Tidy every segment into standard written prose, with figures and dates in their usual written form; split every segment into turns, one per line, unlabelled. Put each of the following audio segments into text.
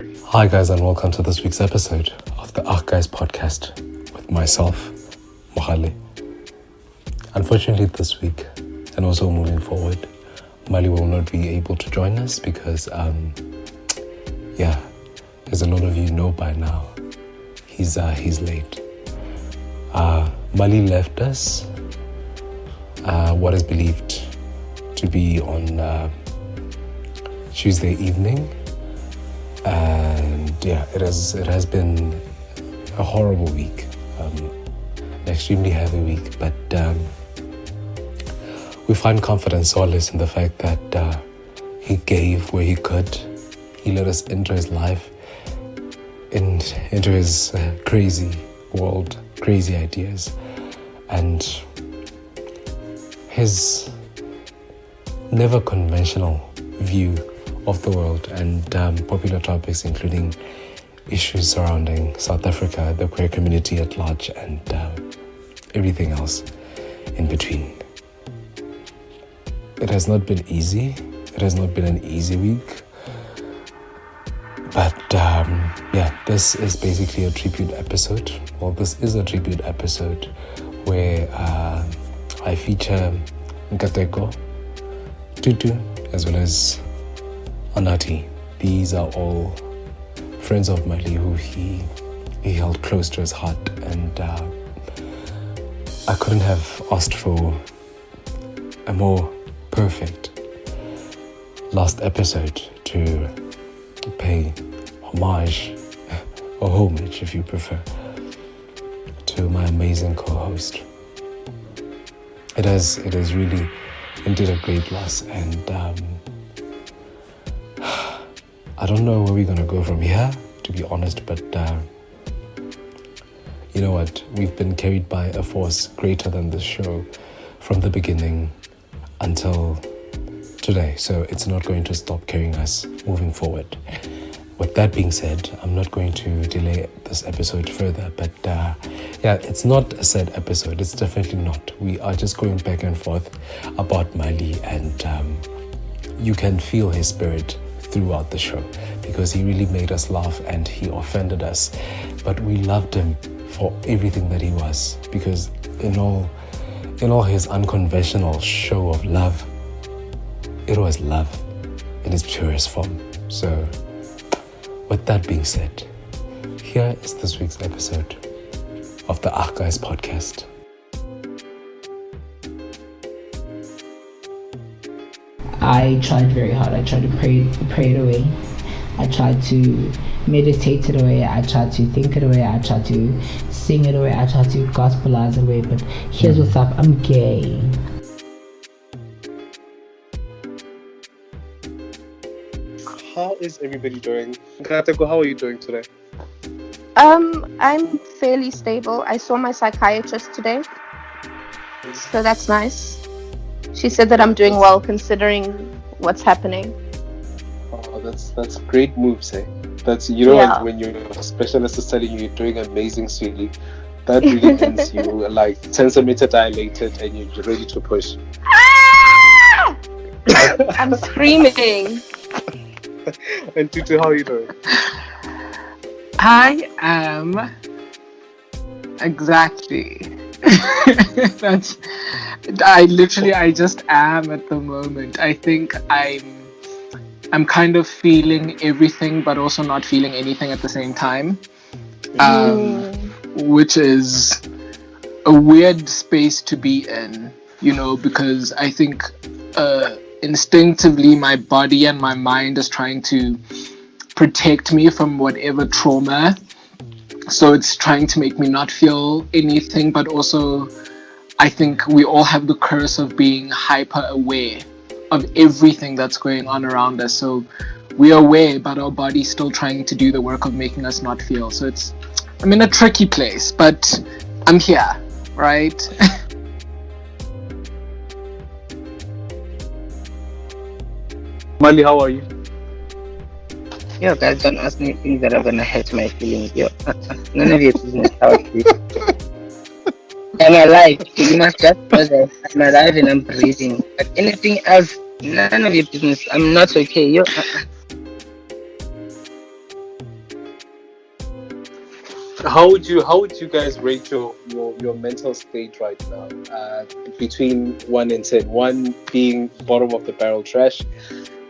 Hi guys, and welcome to this week's episode of the Guys podcast with myself, Mohale. Unfortunately this week, and also moving forward, Mali will not be able to join us because, as a lot of you know by now, he's late. Mali left us what is believed to be on Tuesday evening. And it has been a horrible week, an extremely heavy week, but we find confidence, solace in the fact that he gave where he could. He let us into his life, into his crazy world, crazy ideas, and his never conventional view of the world and popular topics, including issues surrounding South Africa, the queer community at large, and everything else in between. It has not been easy. It has not been an easy week. But this is basically a tribute episode. Well, this is a tribute episode where I feature Nkateko, Tutu, as well as Anati. These are all friends of Mali who he held close to his heart, and I couldn't have asked for a more perfect last episode to pay homage, or homage if you prefer, to my amazing co-host. It is really indeed a great loss, and I don't know where we're going to go from here, to be honest, but you know what? We've been carried by a force greater than this show from the beginning until today, so it's not going to stop carrying us moving forward. With that being said, I'm not going to delay this episode further, but it's not a sad episode. It's definitely not. We are just going back and forth about Mali, and you can feel his spirit throughout the show because he really made us laugh and he offended us, but we loved him for everything that he was, because in all his unconventional show of love, it was love in its purest form. So with that being said, here is this week's episode of the Guys podcast.
I tried very hard. I tried to pray it away. I tried to meditate it away. I tried to think it away. I tried to sing it away. I tried to gospelize it away. But here's what's up. I'm gay.
How is everybody doing? Nkateko, how are you doing today?
I'm fairly stable. I saw my psychiatrist today, so that's nice. She said that I'm doing well considering what's happening.
Oh, that's great moves, eh? That's what, when your specialist is telling you you're doing amazing, sweetie, that really means you like centimeter dilated and you're ready to push.
Ah! I'm screaming.
And Tutu, how are you doing?
I am exactly. I just am at the moment. I think I'm kind of feeling everything but also not feeling anything at the same time, which is a weird space to be in, because I think instinctively my body and my mind is trying to protect me from whatever trauma. So it's trying to make me not feel anything, but also I think we all have the curse of being hyper aware of everything that's going on around us. So we're aware, but our body's still trying to do the work of making us not feel. So I'm in a tricky place, but I'm here, right?
Mali, how are you?
Yo, guys, don't ask me things that are gonna hurt my feelings. Yo, none of your business. How it is. I'm alive. You must just know that I'm alive and I'm breathing. But anything else, none of your business. I'm not okay. Yo.
How would you guys rate your mental state right now? Between 1 and 10. 1 being bottom of the barrel trash,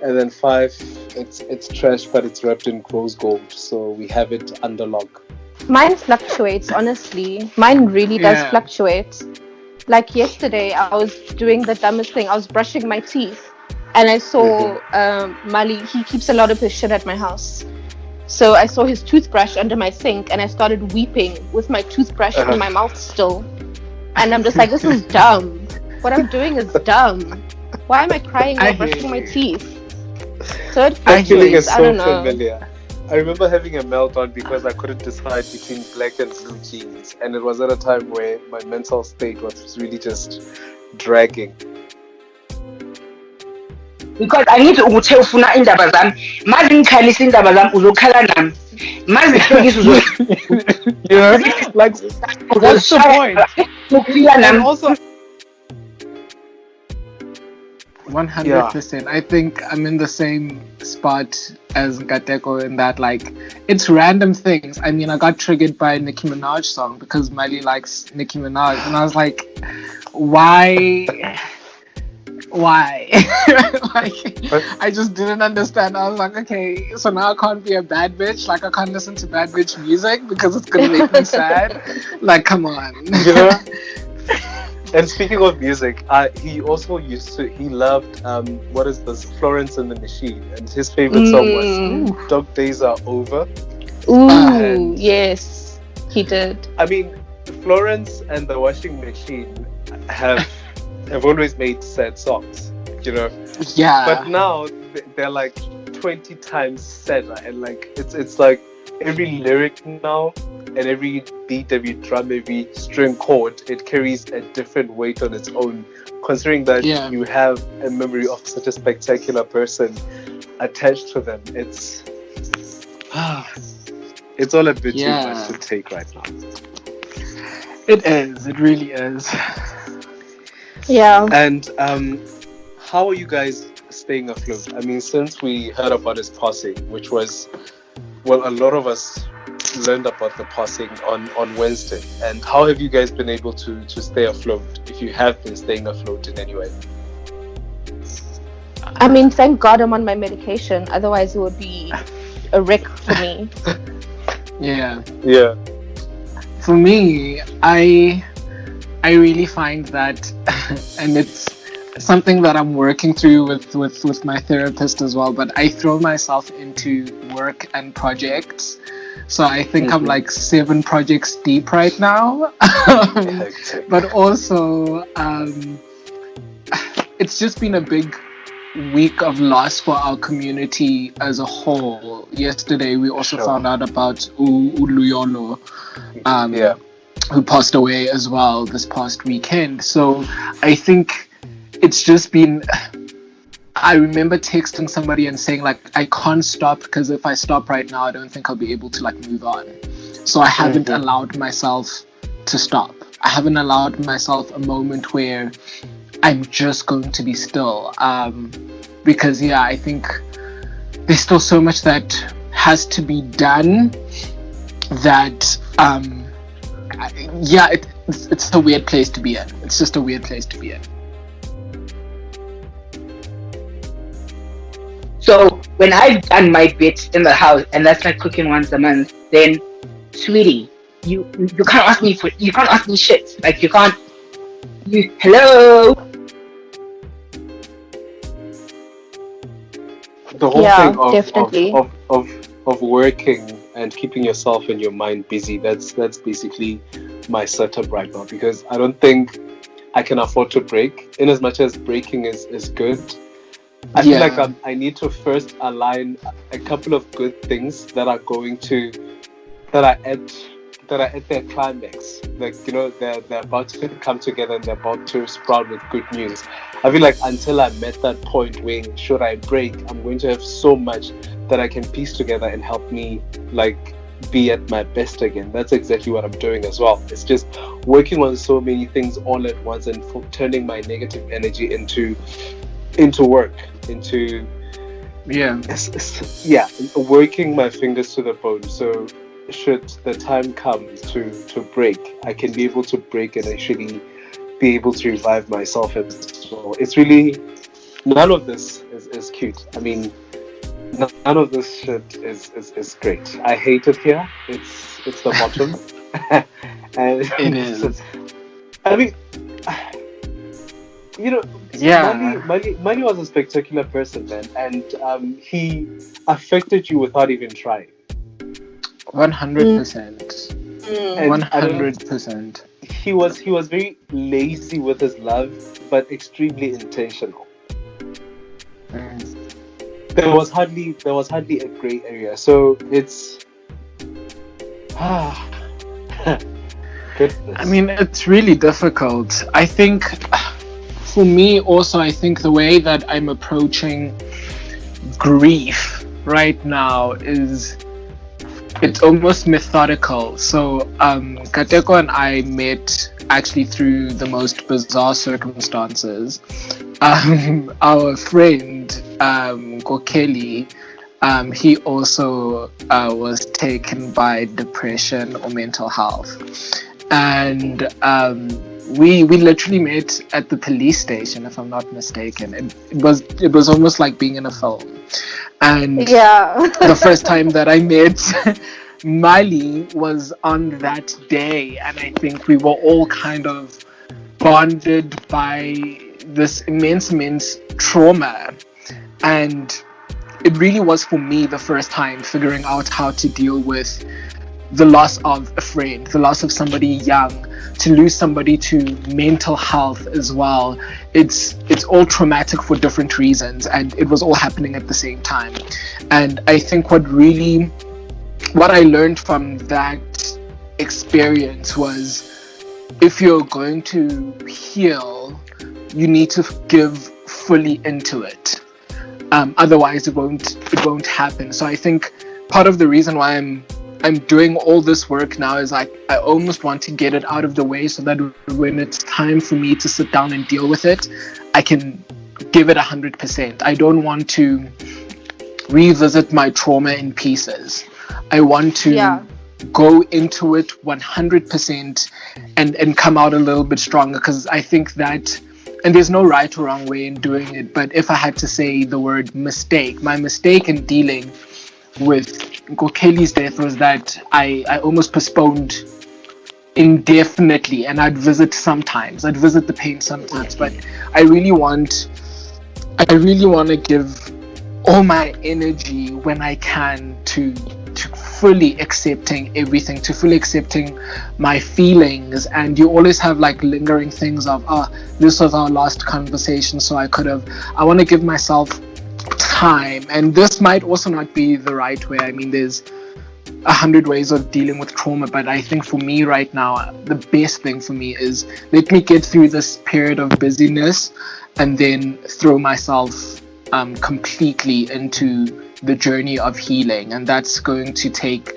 and then 5, it's trash but it's wrapped in rose gold, so we have it under lock.
Mine fluctuates, honestly. Mine really does fluctuate. Like yesterday, I was doing the dumbest thing. I was brushing my teeth, and I saw Mali. He keeps a lot of his shit at my house. So I saw his toothbrush under my sink, and I started weeping with my toothbrush in my mouth still. And I'm just like, this is dumb. What I'm doing is dumb. Why am I crying while brushing my teeth? So it fluctuates. I don't know.
Familiar. I remember having a meltdown because I couldn't decide between black and blue jeans, and it was at a time where my mental state was really just dragging.
Because I need to ufuna indaba zami. Mazi ngikhalisa indaba zami uzokhala nami. Mazi hlekisa
Yeah, like that's the point.
And also 100%. I think I'm in the same spot as Gateko in that, like, it's random things. I mean, I got triggered by a Nicki Minaj song because Miley likes Nicki Minaj, and I was like, why? Like, I just didn't understand. I was like, okay, so now I can't be a bad bitch. Like, I can't listen to bad bitch music because it's gonna make me sad. Like, come on.
You know. And speaking of music, he also he loved what is this, Florence and the Machine, and his favorite song was Dog Days Are Over.
Ooh, yes, he did.
I mean, Florence and the Washing Machine have always made sad songs, you know.
Yeah.
But now they're like 20 times sadder, and like it's like every lyric now and every beat, every drum, every string chord, it carries a different weight on its own, considering that you have a memory of such a spectacular person attached to them. It's all a bit too much to take right now.
It is. It really is.
Yeah.
And how are you guys staying afloat? I mean, since we heard about his passing, which was, well, a lot of us learned about the passing on Wednesday. And how have you guys been able to stay afloat, if you have been staying afloat in any way?
I mean, thank God I'm on my medication. Otherwise, it would be a wreck for me.
Yeah.
For me, I really find that, and it's something that I'm working through with my therapist as well, but I throw myself into work and projects. So I think I'm like 7 projects deep right now. But also, it's just been a big week of loss for our community as a whole. Yesterday, we also found out about Uluyolo, who passed away as well this past weekend. So I think it's just been... I remember texting somebody and saying, like, I can't stop because if I stop right now, I don't think I'll be able to, like, move on. So I haven't allowed myself to stop. I haven't allowed myself a moment where I'm just going to be still. Because, I think there's still so much that has to be done that, it's a weird place to be in. It's just a weird place to be in.
So when I've done my bit in the house, and that's like cooking once a month, then, sweetie, you can't ask me shit. Like, you can't. Hello.
The whole thing of working and keeping yourself and your mind busy. That's basically my setup right now, because I don't think I can afford to break. In as much as breaking is good, I feel like I need to first align a couple of good things that are at their climax. Like, you know, they're about to come together and they're about to sprout with good news. I feel like until I'm at that point where, should I break, I'm going to have so much that I can piece together and help me, like, be at my best again. That's exactly what I'm doing as well. It's just working on so many things all at once and turning my negative energy into work, into working my fingers to the bone. So should the time come to break, I can be able to break and actually be able to revive myself as well. It's really, none of this is cute. I mean, none of this shit is great. I hate it here. It's the bottom. And
It is.
I mean, you know,
Yeah.
Mali was a spectacular person, man, and he affected you without even trying.
100%.
And I don't know,
100%.
he was very lazy with his love, but extremely intentional. There was hardly a gray area. So it's goodness.
I mean, it's really difficult. I think for me also, I think the way that I'm approaching grief right now is it's almost methodical. So Kateko and I met actually through the most bizarre circumstances. Our friend Kokeli, he also was taken by depression or mental health, and we literally met at the police station, if I'm not mistaken. It was almost like being in a film. And
Yeah.
the first time that I met Mali was on that day, and I think we were all kind of bonded by this immense trauma. And it really was for me the first time figuring out how to deal with the loss of a friend, the loss of somebody young, to lose somebody to mental health as well. It's all traumatic for different reasons, and it was all happening at the same time. And I think what I learned from that experience was, if you're going to heal, you need to give fully into it. Otherwise it won't happen. So I think part of the reason why I'm doing all this work now is like I almost want to get it out of the way so that when it's time for me to sit down and deal with it, I can give it 100%. I don't want to revisit my trauma in pieces. I want to go into it 100% and come out a little bit stronger, because I think that, and there's no right or wrong way in doing it, but if I had to say the word mistake, my mistake in dealing with Kokeli's death was that I almost postponed indefinitely, and I'd visit the pain sometimes, but I really want to give all my energy when I can to fully accepting everything, to fully accepting my feelings. And you always have like lingering things of, this was our last conversation, so I want to give myself time. And this might also not be the right way. I mean, there's 100 ways of dealing with trauma, but I think for me right now, the best thing for me is let me get through this period of busyness and then throw myself completely into the journey of healing. And that's going to take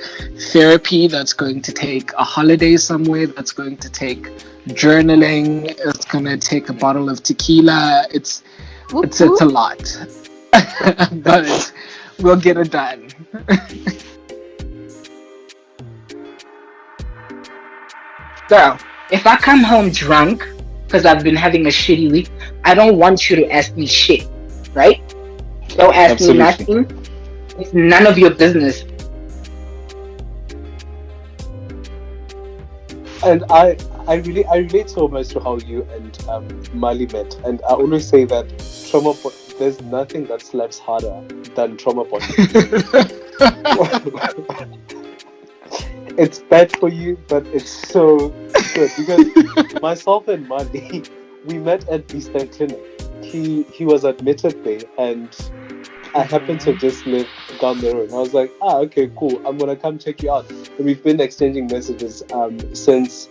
therapy, that's going to take a holiday somewhere, that's going to take journaling, it's going to take a bottle of tequila. It's a lot. But we'll get it done.
Girl, if I come home drunk because I've been having a shitty week, I don't want you to ask me shit, right? Don't ask me nothing. It's none of your business.
And I relate so much to how you and Mali met. And I always say that there's nothing that slaps harder than trauma bonding. It's bad for you, but it's so good, because myself and Mali, we met at Eastern Clinic. He was admitted there, and I happened to just live down the road. I was like, okay, cool, I'm gonna come check you out. And we've been exchanging messages since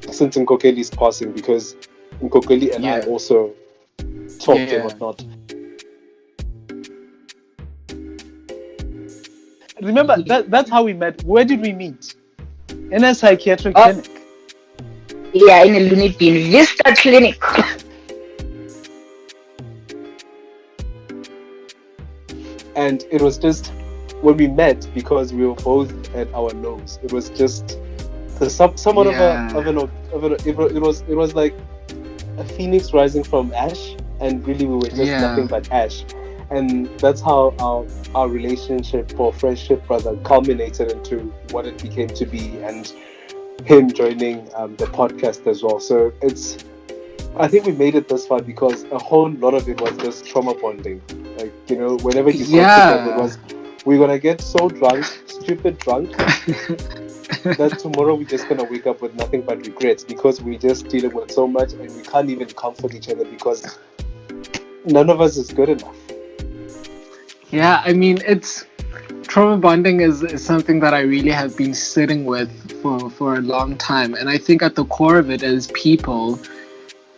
Nkokeli's passing, because Nkokeli and I also talked and whatnot.
Remember, that's how we met. Where did we meet? In a psychiatric clinic.
Yeah, in a Looney Bin Vista Clinic.
And it was just when we met, because we were both at our lows, it was just somewhat it was like a phoenix rising from ash, and really we were just nothing but ash. And that's how our relationship or friendship rather culminated into what it became to be, and him joining the podcast as well. So I think we made it this far because a whole lot of it was just trauma bonding. Like, you know, whenever you got together, it was, we're gonna get so drunk, stupid drunk, that tomorrow we're just gonna wake up with nothing but regrets, because we're just dealing with so much and we can't even comfort each other because none of us is good enough.
Yeah, I mean, trauma bonding is something that I really have been sitting with for a long time. And I think at the core of it is people,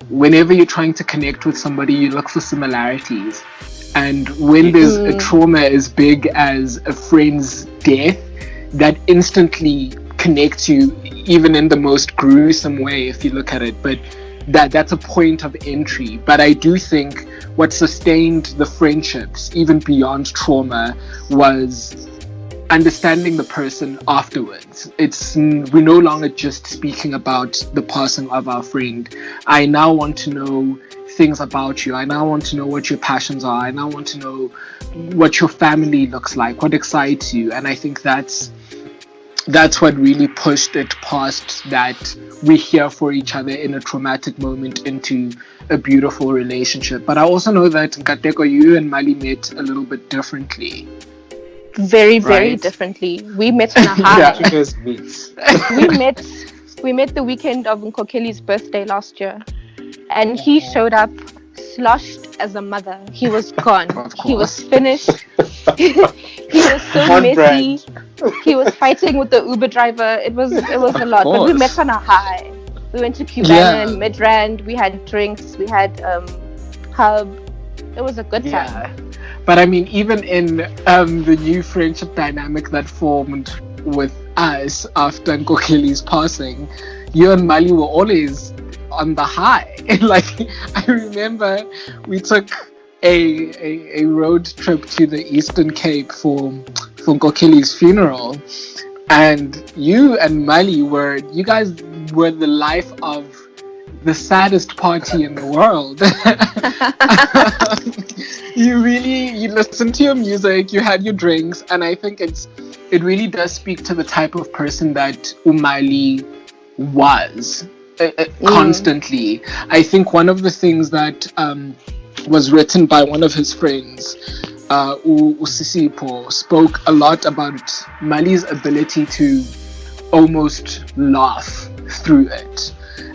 whenever you're trying to connect with somebody, you look for similarities. And when there's a trauma as big as a friend's death, that instantly connects you, even in the most gruesome way, if you look at it. But that's a point of entry. But I do think what sustained the friendships, even beyond trauma, was understanding the person afterwards. We're no longer just speaking about the passing of our friend. I now want to know things about you. I now want to know what your passions are. I now want to know what your family looks like, what excites you. And I think that's what really pushed it past that we're here for each other in a traumatic moment into a beautiful relationship. But I also know that Nkateko, you and Mali met a little bit differently.
Very, very differently. We met on a high.
You guys meet.
We met the weekend of Nkokeli's birthday last year, and he showed up sloshed as a mother. He was gone. He was finished. He was so messy. He was fighting with the Uber driver. It was a lot. But we met on a high. We went to Cubana and Midrand. We had drinks. We had hub. It was a good time.
But I mean, even in the new friendship dynamic that formed with us after Nkokeli's passing, you and Mali were always on the high. Like, I remember we took a road trip to the Eastern Cape for Nkokeli's funeral, and you and Mali you guys were the life of the saddest party in the world. You listened to your music, you had your drinks, and I think it really does speak to the type of person that Umali was constantly. I think one of the things that was written by one of his friends, Usisipo, spoke a lot about Mali's ability to almost laugh through it,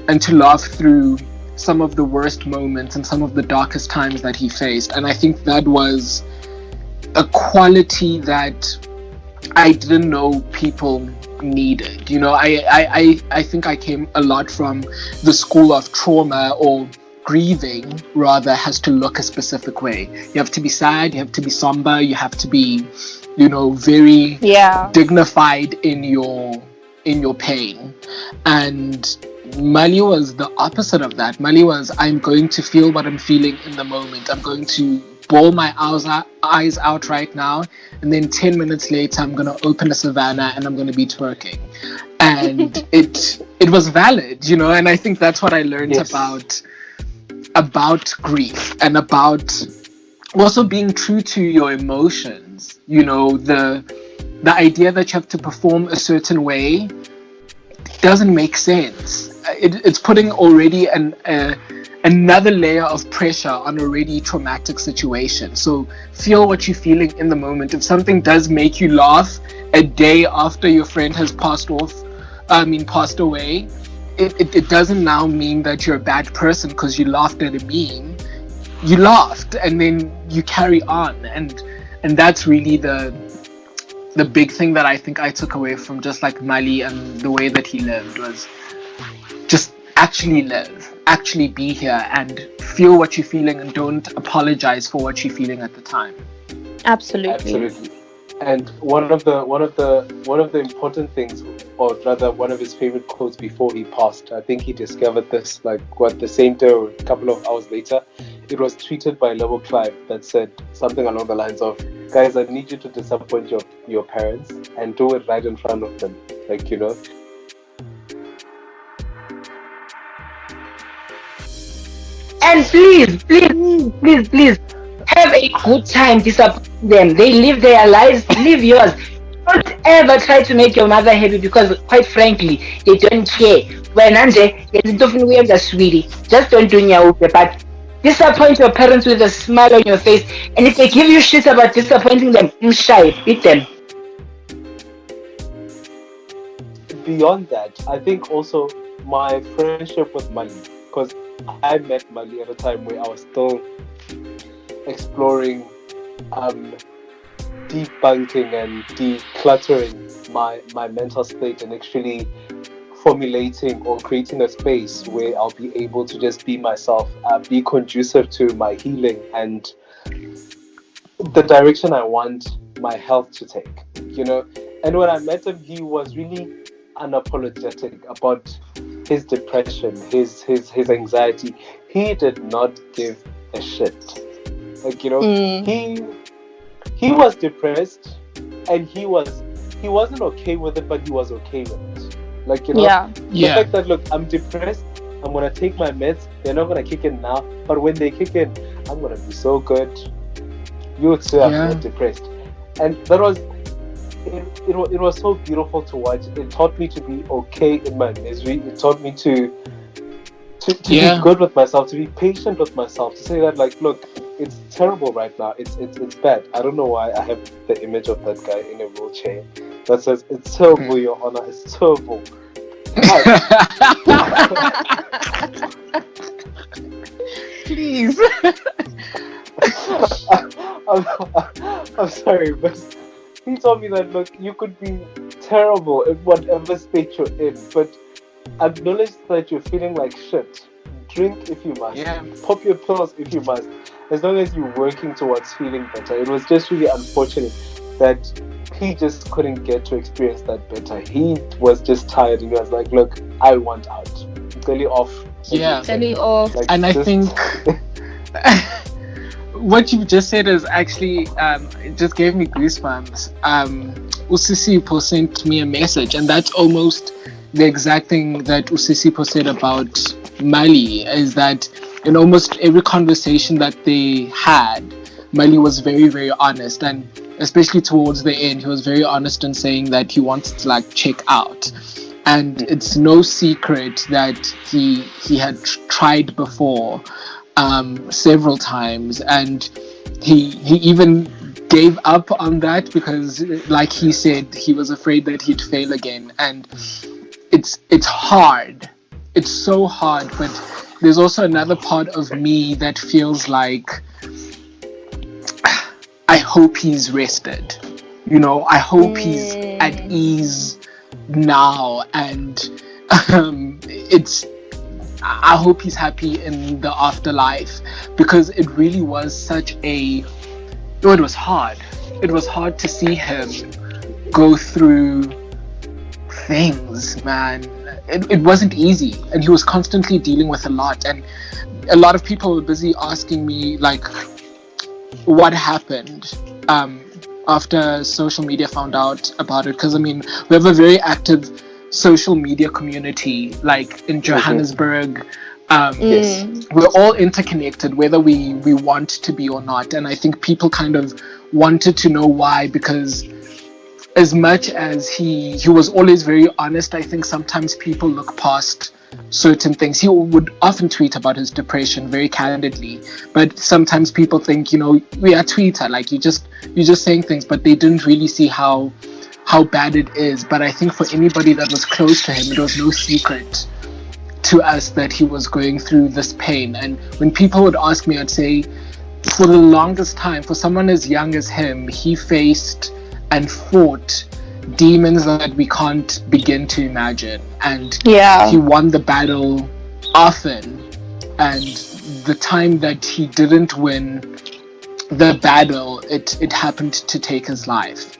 and to laugh through some of the worst moments and some of the darkest times that he faced. And I think that was a quality that I didn't know people needed. You know, I think I came a lot from the school of trauma, or grieving rather has to look a specific way. You have to be sad, you have to be somber, you have to be, you know, very dignified in your pain. And Mali was the opposite of that. Mali was, I'm going to feel what I'm feeling in the moment. I'm going to bawl my eyes out right now, and then 10 minutes later I'm going to open a savannah and I'm going to be twerking. And it was valid, you know. And I think that's what I learned about grief, and about also being true to your emotions. You know, the idea that you have to perform a certain way doesn't make sense. It's putting already another layer of pressure on already traumatic situation. So feel what you're feeling in the moment. If something does make you laugh a day after your friend has passed away, it doesn't now mean that you're a bad person because you laughed at a meme. You laughed and then you carry on, and that's really the big thing that I think I took away from just like Mali and the way that he lived, was just actually live, actually be here and feel what you're feeling, and don't apologize for what you're feeling at the time.
Absolutely.
And one of the important things, or rather one of his favorite quotes before he passed, I think he discovered this the same day or a couple of hours later. It was tweeted by Lobo Clive that said something along the lines of, "Guys, I need you to disappoint your parents and do it right in front of them. Like, you know.
And please, have a good time disappointing them. They live their lives, live yours. Don't ever try to make your mother happy because, quite frankly, they don't care. When Anje, sweetie, just don't do nyaupe, but disappoint your parents with a smile on your face. And if they give you shit about disappointing them, beat them.
Beyond that, I think also my friendship with Mali, because I met Mali at a time where I was still exploring, debunking and decluttering my mental state and actually formulating or creating a space where I'll be able to just be myself, be conducive to my healing and the direction I want my health to take, you know. And when I met him, he was really unapologetic about his depression, his anxiety. He did not give a shit. Like, you know, he was depressed and he wasn't okay with it, but he was okay with it. Like, you know, the fact that, look, I'm depressed, I'm gonna take my meds, they're not gonna kick in now, but when they kick in, I'm gonna be so good. You would say I'm not depressed. And that was it was so beautiful to watch. It taught me to be okay in my misery. It taught me to be good with myself, to be patient with myself, to say that, like, look, it's terrible right now. It's bad. I don't know why I have the image of that guy in a wheelchair that says, "It's terrible, Your Honor. It's terrible."
Please.
I'm sorry, but he told me that, look, you could be terrible in whatever state you're in, but acknowledge that you're feeling like shit. Drink if you must. Pop your pills if you must. As long as you're working towards feeling better. It was just really unfortunate that he just couldn't get to experience that better. He was just tired and he was like, look, I want out. Belly off.
Belly off.
Like,
and I think what you just said is actually it just gave me goosebumps. Usisipo sent me a message, and that's almost the exact thing that Usisipo said about Mali, is that in almost every conversation that they had, Mali was very, very honest, and especially towards the end, he was very honest in saying that he wanted to, like, check out. And it's no secret that he had tried before several times, and he even gave up on that because, like he said, he was afraid that he'd fail again. And it's hard. It's so hard, but there's also another part of me that feels like I hope he's rested. You know, I hope he's at ease now, and I hope he's happy in the afterlife, because it really was such it was hard. It was hard to see him go through things, man. It wasn't easy, and he was constantly dealing with a lot, and a lot of people were busy asking me, like, what happened after social media found out about it, because I mean, we have a very active social media community, like in Johannesburg. We're all interconnected, whether we want to be or not, and I think people kind of wanted to know why, because as much as he was always very honest, I think sometimes people look past certain things. He would often tweet about his depression very candidly, but sometimes people think, you know, we are Twitter, like you're just saying things, but they didn't really see how bad it is. But I think for anybody that was close to him, it was no secret to us that he was going through this pain. And when people would ask me, I'd say, for the longest time, for someone as young as him, he faced and fought demons that we can't begin to imagine, and he won the battle often. And the time that he didn't win the battle, it happened to take his life.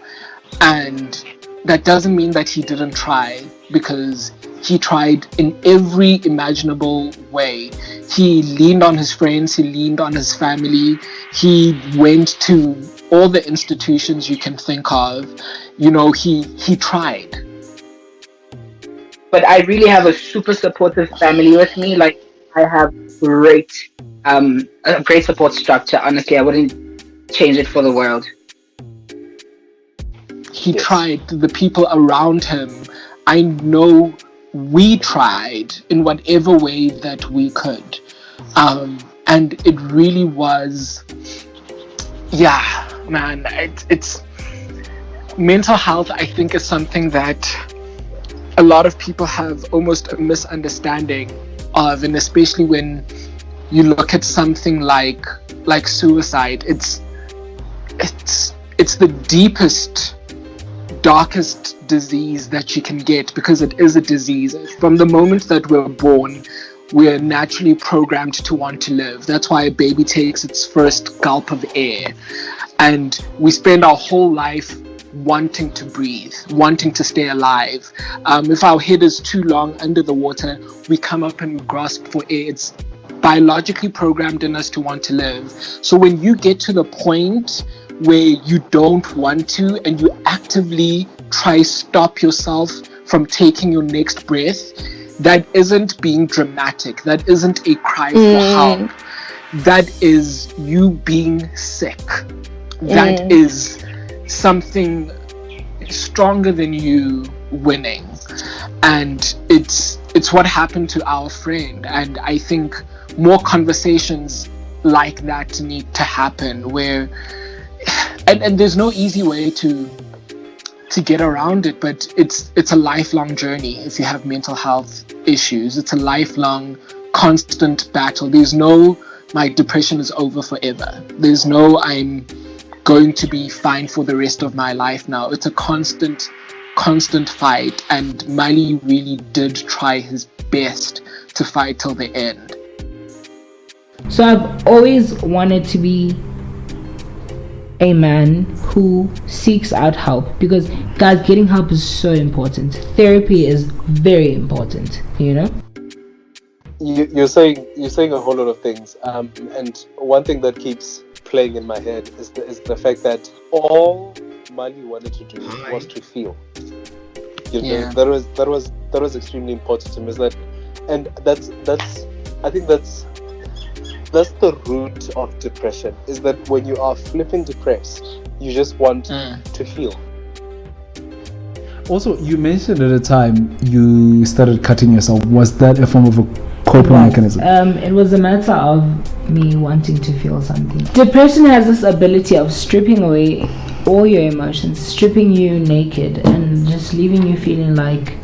And that doesn't mean that he didn't try, because he tried in every imaginable way. He leaned on his friends, he leaned on his family, he went to all the institutions you can think of, he tried.
But I really have a super supportive family with me. Like, I have a great support structure. Honestly, I wouldn't change it for the world.
He tried. The people around him, I know we tried in whatever way that we could. And it really was, man, it's mental health, I think, is something that a lot of people have almost a misunderstanding of, and especially when you look at something like suicide, it's the deepest, darkest disease that you can get, because it is a disease. From the moment that we're born, we're naturally programmed to want to live. That's why a baby takes its first gulp of air, and we spend our whole life wanting to breathe, wanting to stay alive. If our head is too long under the water, we come up and we grasp for air. It's biologically programmed in us to want to live. So when you get to the point where you don't want to, and you actively try stop yourself from taking your next breath, that isn't being dramatic. That isn't a cry for help. That is you being sick. That is something stronger than you winning. And it's what happened to our friend. And I think more conversations like that need to happen, where and there's no easy way to get around it, but it's a lifelong journey. If you have mental health issues, it's a lifelong, constant battle. There's no my depression is over forever. There's no I'm going to be fine for the rest of my life now. It's a constant fight, and Mali really did try his best to fight till the end.
So I've always wanted to be a man who seeks out help, because guys, getting help is so important. Therapy is very important,
You're saying a whole lot of things, and one thing that keeps playing in my head is the fact that all Mali wanted to do was to feel. That was extremely important to me. That's the root of depression, is that when you are flipping depressed, you just want to feel.
Also, you mentioned at a time you started cutting yourself. Was that a form of a coping mechanism?
It was a matter of me wanting to feel something. Depression has this ability of stripping away all your emotions, stripping you naked, and just leaving you feeling like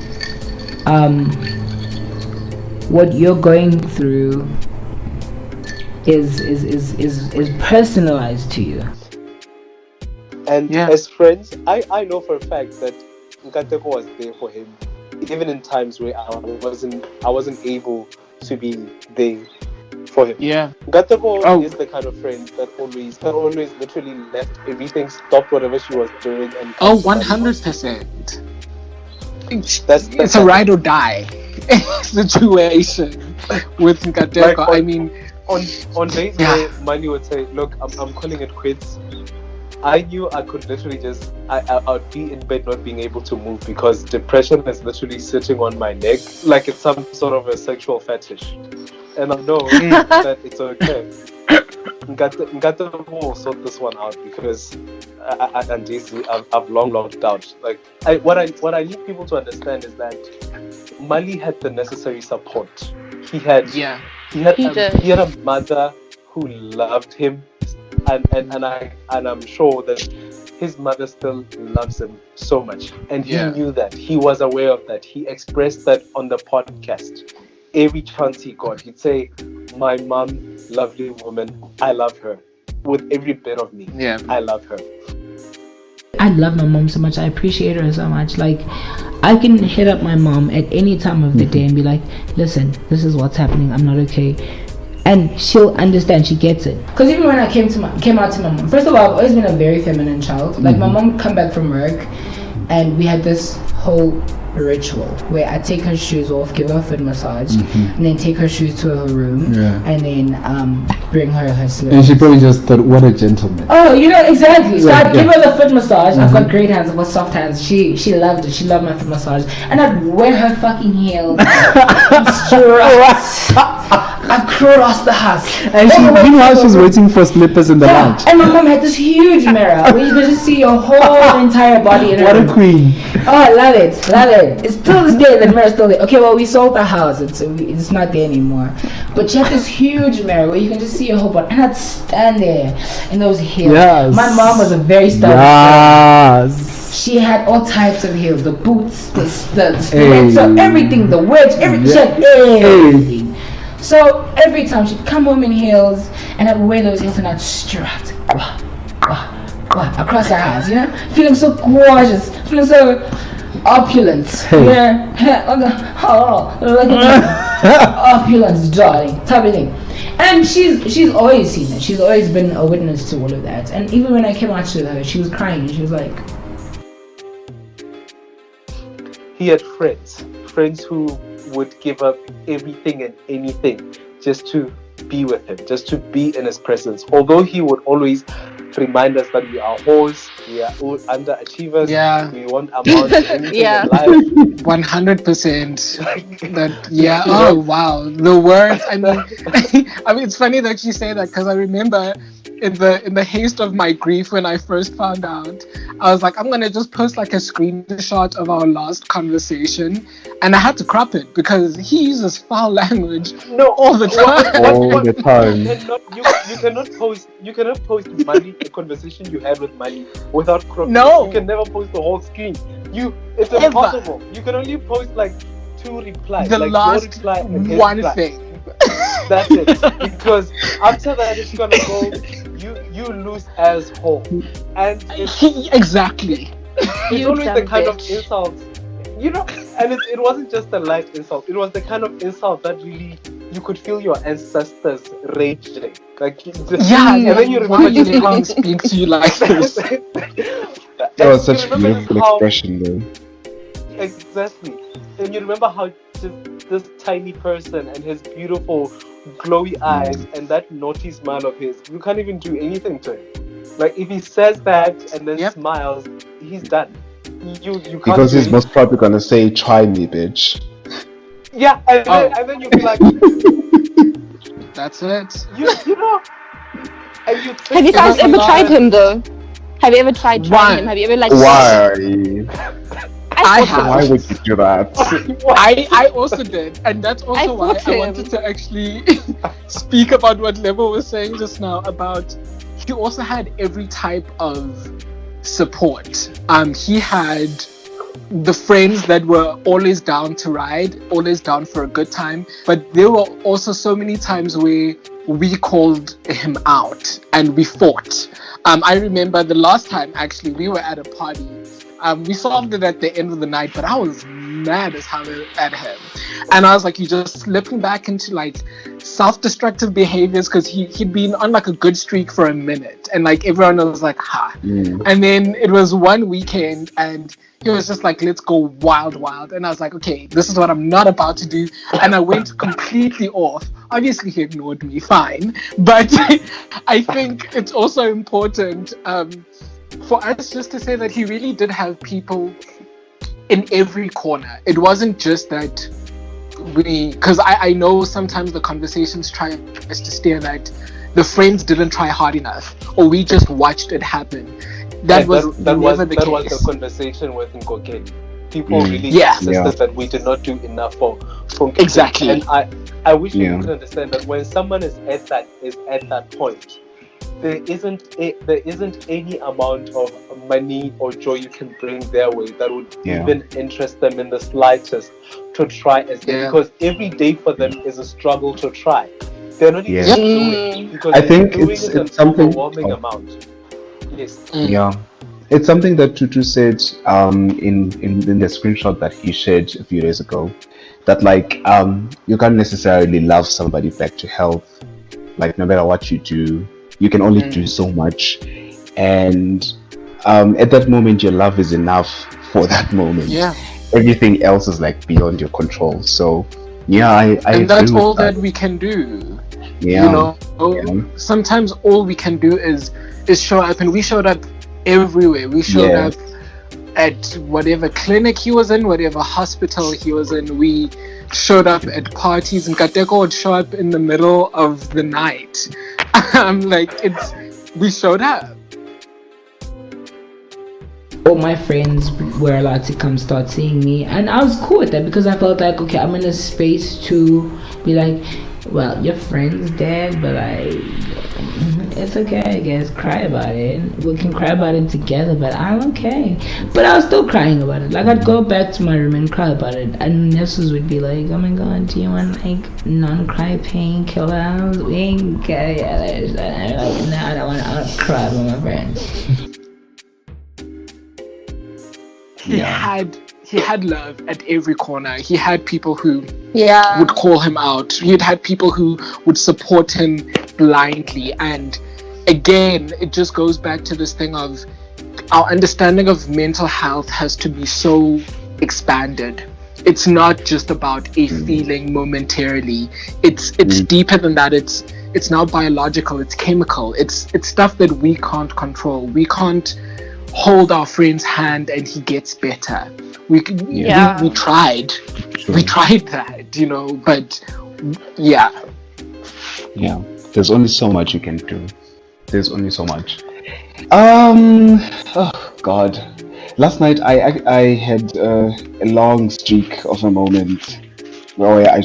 what you're going through is personalized to you.
And as friends, I know for a fact that Nkateko was there for him, even in times where I wasn't able to be there for him.
Yeah.
Nkateko is the kind of friend that always literally left everything, stopped whatever she was doing, and
100%. It's a ride or die situation with Nkateko.
Like,
I mean,
on days where Mali would say, "Look, I'm calling it quits," I knew I could literally just I would be in bed not being able to move, because depression is literally sitting on my neck like it's some sort of a sexual fetish, and I know that it's okay. Ngata will sort this one out, because I've long logged out. Like what I need people to understand is that Mali had the necessary support. He had a mother who loved him, and I'm sure that his mother still loves him so much, and he knew that. He was aware of that. He expressed that on the podcast. Every chance he got, he'd say, "My mom, lovely woman, I love her with every bit of me. I love her."
I love my mom so much. I appreciate her so much. Like, I can hit up my mom at any time of the day and be like, "Listen, this is what's happening. I'm not okay," and she'll understand. She gets it. Because even when I came out to my mom, first of all, I've always been a very feminine child. Like, my mom would come back from work and we had this whole ritual where I take her shoes off, give her a foot massage, and then take her shoes to her room, and then bring her slippers.
And she probably just thought, what a gentleman.
Oh, exactly. So I'd give her the foot massage. I've got great hands, I've got soft hands. She loved it. She loved my foot massage. And I'd wear her fucking heels across the house.
And meanwhile she's waiting for slippers in the lounge.
And my mom had this huge mirror where you could just see your whole entire body in her
What a
room.
queen.
Oh, I love it. It's still this day, the mirror's still there. Okay, well, we sold the house. It's not there anymore. But she had this huge mirror where you can just see your whole body. And I'd stand there in those heels.
Yes.
My mom was a very stubborn
Yes.
She had all types of heels. The boots, the stilettos, so everything, the wedge, everything. She had everything. So every time she'd come home in heels and I'd wear those heels and I'd strut across her house, feeling so gorgeous, feeling so opulent. Opulence, darling, type of thing. And she's always seen it. She's always been a witness to all of that. And even when I came out to her, she was crying and she was like,
he had friends who would give up everything and anything just to be with him, just to be in his presence. Although he would always remind us that we are whores, we are all underachievers, we won't amount to anything in life.
100%. Oh wow, the words. I mean, it's funny that you say that because I remember in the haste of my grief when I first found out, I was like, I'm gonna just post like a screenshot of our last conversation, and I had to crop it because he uses foul language all the time.
All the time.
You cannot post Mali, a conversation you had with Mali without cropping.
No.
You can never post the whole screen. It's impossible. You can only post like 2 replies.
The
like
last
your reply and his
one
reply.
thing.
That's it. Because after that it's gonna go, you lose as whole. And
Exactly.
it's always the kind of insults, and it wasn't just a light insult. It was the kind of insult that really you could feel your ancestors raging. Like, and then you remember
you can't speak to you like this.
That was such a beautiful expression, though.
Exactly. And you remember how just this tiny person and his beautiful glowy eyes and that naughty smile of his, you can't even do anything to him. Like, if he says that and then smiles, he's done. You can't.
Because he's most probably gonna say, "Try me, bitch."
Yeah, and then you'll be like,
that's it.
You know. And you
have you guys ever tried him though? Have you ever tried trying him? Have you ever
Why?
I have.
Why would you do that?
I also did, and that's also why I wanted to actually speak about what Lebo was saying just now about. He also had every type of support. He had the friends that were always down to ride, always down for a good time, but there were also so many times where we called him out and we fought. I remember the last time actually we were at a party. We solved it at the end of the night, but I was mad as hell at him. And I was like, you're just slipping back into like self-destructive behaviors because he'd been on like a good streak for a minute. And like everyone was like, ha. And then it was one weekend and he was just like, let's go wild. And I was like, okay, this is what I'm not about to do. And I went completely off. Obviously he ignored me, fine. But I think it's also important for us just to say that he really did have people in every corner. It wasn't just that because I know sometimes the conversations try to steer that the friends didn't try hard enough or we just watched it happen. That was the
conversation with Nkokeli. People really insisted that we did not do enough for Nkokeli.
Exactly.
And I wish you could understand that when someone is at that point, there isn't any amount of money or joy you can bring their way that would even interest them in the slightest to try as because every day for them is a struggle to try. They're not even doing it because
I think
it's
something
overwhelming amount. Yes.
Yeah. It's something that Tutu said in the screenshot that he shared a few days ago. That like you can't necessarily love somebody back to health. Like no matter what you do, you can only do so much. And
at that moment, your love is enough for that moment.
Yeah.
Everything else is like beyond your control. So, yeah, I
And
agree
that's
with
all
that.
that we can do.
Yeah.
You know,
Yeah.
sometimes all we can do is show up, and we showed up everywhere. We showed
Yeah.
up at whatever clinic he was in, whatever hospital he was in. We showed up at parties, and Kateko would show up in the middle of the night. I'm like, we showed up.
All my friends were allowed to come start seeing me, and I was cool with that because I felt like, okay, I'm in a space to be like, well, your friend's dead, but it's okay, I guess. Cry about it. We can cry about it together, but I'm okay. But I was still crying about it. Like, I'd go back to my room and cry about it, and nurses would be like, oh my god, do you want like non-cry painkillers? We ain't got it. And I'm like, no, I don't want to cry about my friend.
He had love at every corner. He had people who
Yeah.
would call him out. He had people who would support him blindly. And again, it just goes back to this thing of our understanding of mental health has to be so expanded. It's not just about a feeling momentarily. It's deeper than that. It's now biological. It's chemical. It's stuff that we can't control. We can't hold our friend's hand and he gets better. We tried. We tried that, you know, but yeah.
Yeah. There's only so much you can do. There's only so much. Oh God. Last night I had a long streak of a moment where I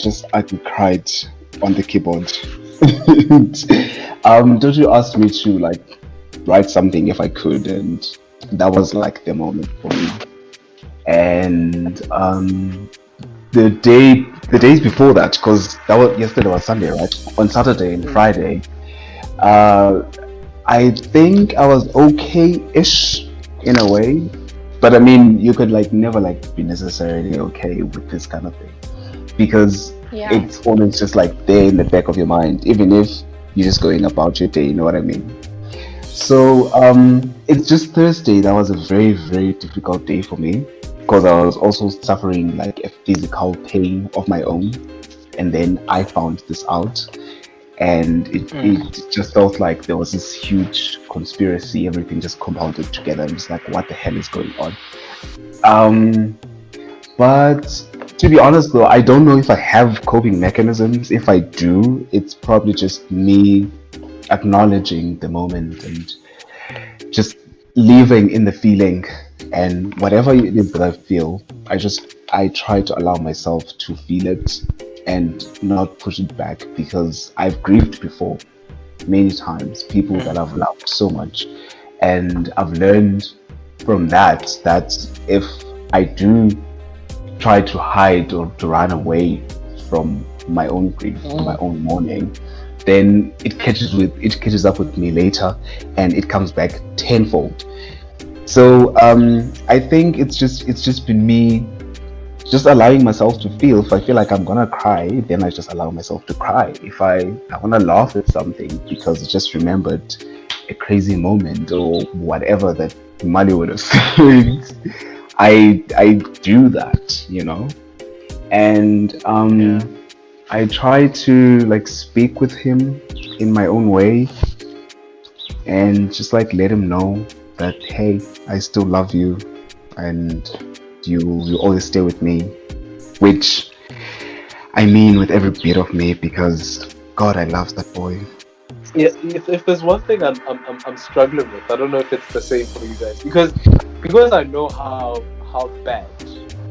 cried on the keyboard. Don't you ask me to like write something if I could, and that was like the moment for me. And the days before that, because that was yesterday was Sunday, right? On Saturday and Friday, I think I was okay-ish in a way, but I mean, you could like never like be necessarily okay with this kind of thing because it's always just like there in the back of your mind, even if you're just going about your day. You know what I mean? So it's just Thursday. That was a very, very difficult day for me because I was also suffering like a physical pain of my own, and then I found this out, and it just felt like there was this huge conspiracy. Everything just compounded together. I'm just like, what the hell is going on? But to be honest though, I don't know if I have coping mechanisms. If I do, it's probably just me acknowledging the moment and just living in the feeling, and whatever it is that I feel, I try to allow myself to feel it and not push it back, because I've grieved before many times, people that I've loved so much, and I've learned from that if I do try to hide or to run away from my own grief, my own mourning, then it catches up with me later, and it comes back tenfold. So I think it's just been me just allowing myself to feel. If I feel like I'm gonna cry, then I just allow myself to cry. If I wanna laugh at something because I just remembered a crazy moment or whatever that Mali would have said, I do that, you know. And I try to like speak with him in my own way and just like let him know that, hey, I still love you and you always stay with me, which I mean with every bit of me, because God, I love that boy.
Yeah, if there's one thing I'm struggling with, I don't know if it's the same for you guys, because I know how bad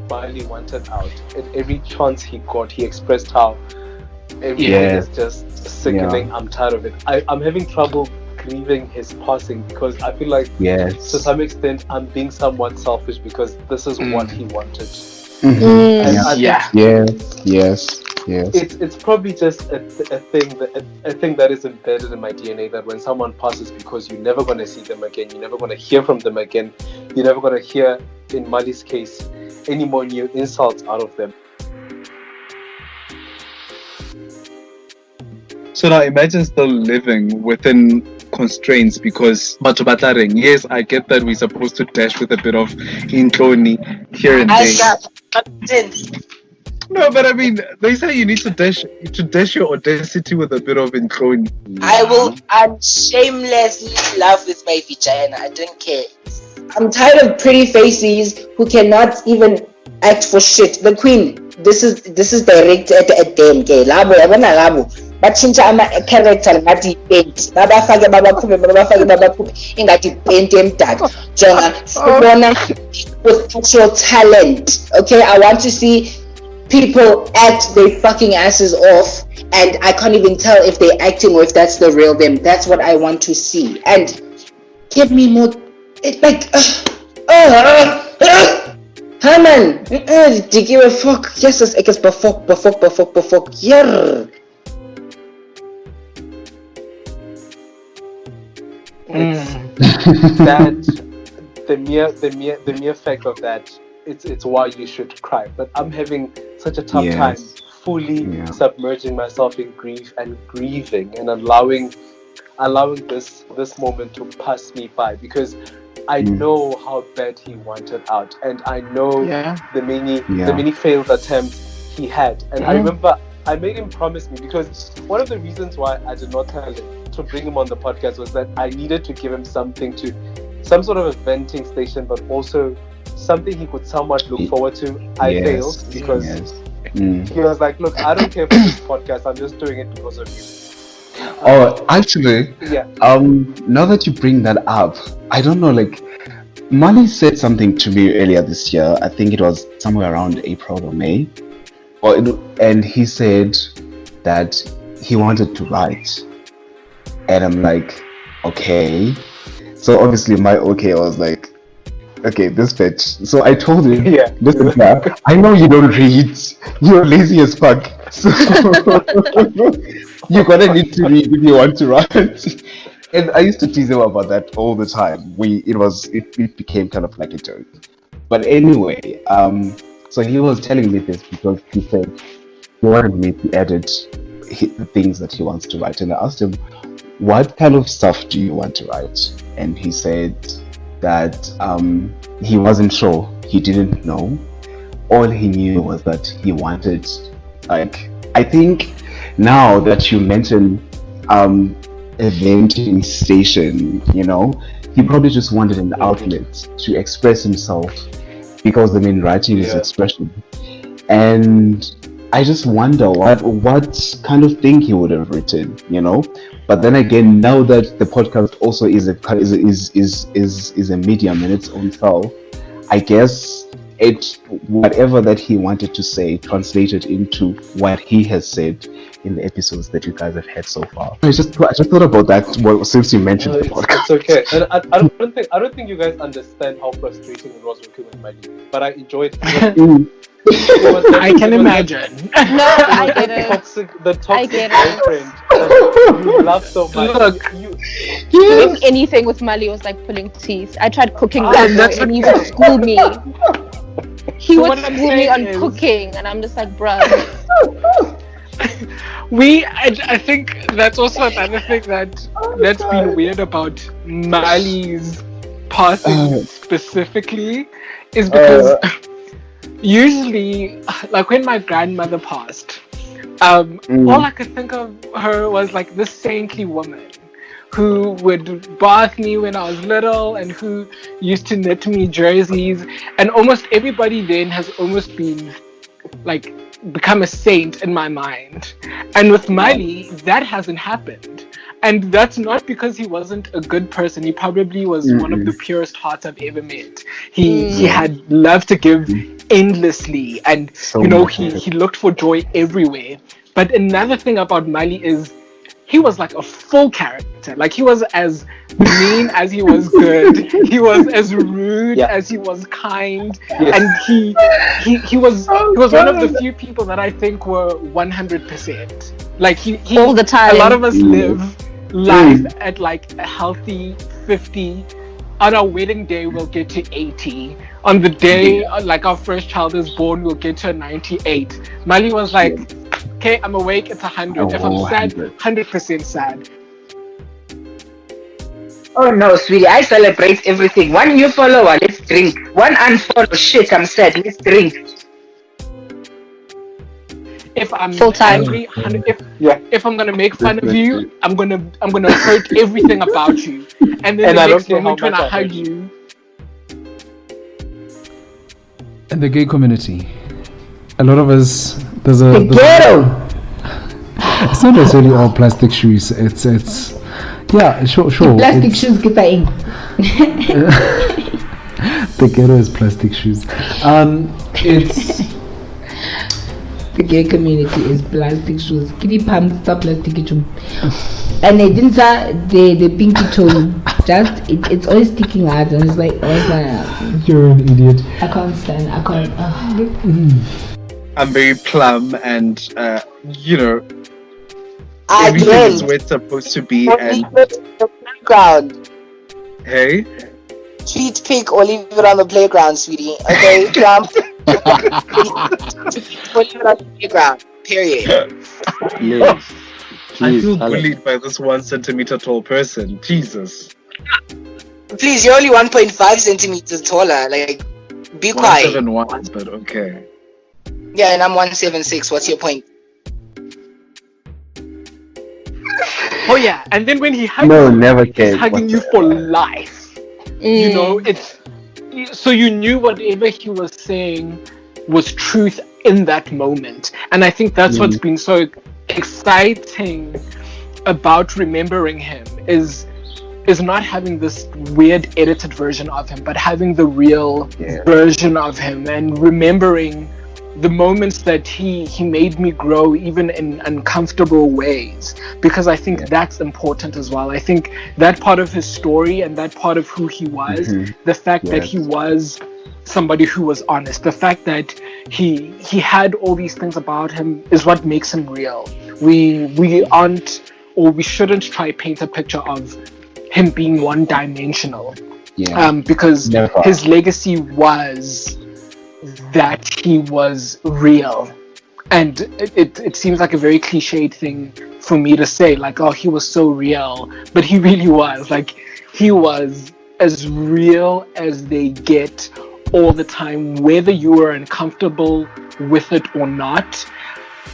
Miley wanted out. At every chance he got, he expressed how everything is just sickening. I'm tired of it. I'm having trouble grieving his passing because I feel like to some extent I'm being somewhat selfish because this is what he wanted.
Yes.
It's probably just a thing that is embedded in my DNA, that when someone passes, because you're never going to see them again, you're never going to hear from them again, you're never going to hear, in Mali's case, any more new insults out of them.
So now imagine still living within constraints because Batubatareng, yes, I get that we're supposed to dash with a bit of Inkloni here and there. No, but I mean, they say you need to dash your audacity with a bit of Inkloni.
I will unshamelessly laugh with my vagina. I don't care. I'm tired of pretty faces who cannot even act for shit. The Queen, this is directed at them. Okay, labo, yabona labo. Bachinja ama character ngathi paint. Babafake ingathi paint emdaka. Jonga, ubona with actual talent. Okay, I want to see people act their fucking asses off, and I can't even tell if they're acting or if that's the real them. That's what I want to see. And give me more. It's like, Herman, do you give a fuck? Yes, I guess, befok, yeah.
That the mere fact of that, it's why you should cry. But I'm having such a tough time fully submerging myself in grief and grieving and allowing this moment to pass me by, because I know how bad he wanted out, and I know the many failed attempts he had. And I remember I made him promise me, because one of the reasons why I did not tell him to bring him on the podcast was that I needed to give him some sort of a venting station, but also something he could somewhat look forward to. I failed because he was like, look, I don't care for this podcast, I'm just doing it because of you.
Oh, actually, now that you bring that up, I don't know, like, Mali said something to me earlier this year. I think it was somewhere around April or May. And he said that he wanted to write. And I'm like, okay. So obviously my I was like, okay, this bitch. So I told him, listen, I know you don't read. You're lazy as fuck. So you're gonna need to read if you want to write. And I used to tease him about that all the time. It became kind of like a joke. But anyway, so he was telling me this because he said he wanted me to edit the things that he wants to write. And I asked him, what kind of stuff do you want to write? And he said that he wasn't sure. He didn't know. All he knew was that he wanted, like, I think now that you mention a venting station, he probably just wanted an outlet to express himself, because writing is expression. And I just wonder what kind of thing he would have written, But then again, now that the podcast also is a medium in its own self, I guess whatever that he wanted to say translated into what he has said in the episodes that you guys have had so far. I just thought about that since you mentioned the podcast.
It's okay. And I don't think you guys understand how frustrating it was working with Maggie, but I enjoyed it.
I can imagine.
No, I get it.
The toxic boyfriend you love so much.
Look,
doing anything with Mali was like pulling teeth. I tried cooking and he would school me. He would school me on cooking, and I'm just like, bruh.
I think that's also another thing that's been weird about Mali's passing specifically, is because usually, like when my grandmother passed, all I could think of her was like this saintly woman who would bath me when I was little and who used to knit me jerseys, and almost everybody then has almost been like become a saint in my mind. And with Mali, that hasn't happened. And that's not because he wasn't a good person. He probably was one of the purest hearts I've ever met. He had love to give endlessly, and he looked for joy everywhere. But another thing about Mali is he was like a full character. Like, he was as mean as he was good. He was as rude as he was kind. And he was one of the few people that I think were 100%. Like, he
all the time.
A lot of us live life at like a healthy 50. On our wedding day, we'll get to 80. On the day like our first child is born, we'll get to 98. Mali was like, okay, I'm awake, it's 100. If I'm sad, 100% sad.
Oh no, sweetie, I celebrate everything. One new follower, let's drink. One unfollow, shit, I'm sad, let's drink.
If I'm
Full time.
angry, if I'm gonna make fun of you, I'm gonna hurt everything about you, and then the next moment when I hug you.
In the gay community, a lot of us there's
ghetto.
It's not necessarily all plastic shoes. It's yeah, sure.
Plastic shoes get that ink.
The ghetto is plastic shoes. It's
the gay community is plastic shoes. Kitty pumps the plastic shoes. And they didn't say the pinky toe. Just it's always sticking out, and it's like
you're an idiot.
I can't stand.
I'm very plumb, and
I
everything
drink.
is where it's supposed to be.
Or
And
leave it on the playground.
hey,
Treat pig or leave it on the playground, sweetie. Okay, Trump. Put it on the playground. Period.
I feel bullied by this 1 centimeter tall person. Jesus.
Please, you're only 1.5 centimeters taller. Like, be quiet.
171, but okay.
Yeah, and I'm 176. What's your point?
Oh yeah, and then when he hugs
No,
you,
never
he's
cared.
hugging you for life. You know, it's so you knew whatever he was saying was truth in that moment, and I think that's what's been so exciting about remembering him is not having this weird edited version of him, but having the real version of him, and remembering the moments that he made me grow even in uncomfortable ways, because I think that's important as well. I think that part of his story and that part of who he was, the fact that he was somebody who was honest, the fact that he had all these things about him is what makes him real. We aren't, or we shouldn't try paint a picture of him being one-dimensional, because his legacy was that he was real. And it seems like a very cliched thing for me to say, like, oh, he was so real, but he really was. Like, he was as real as they get all the time, whether you were uncomfortable with it or not.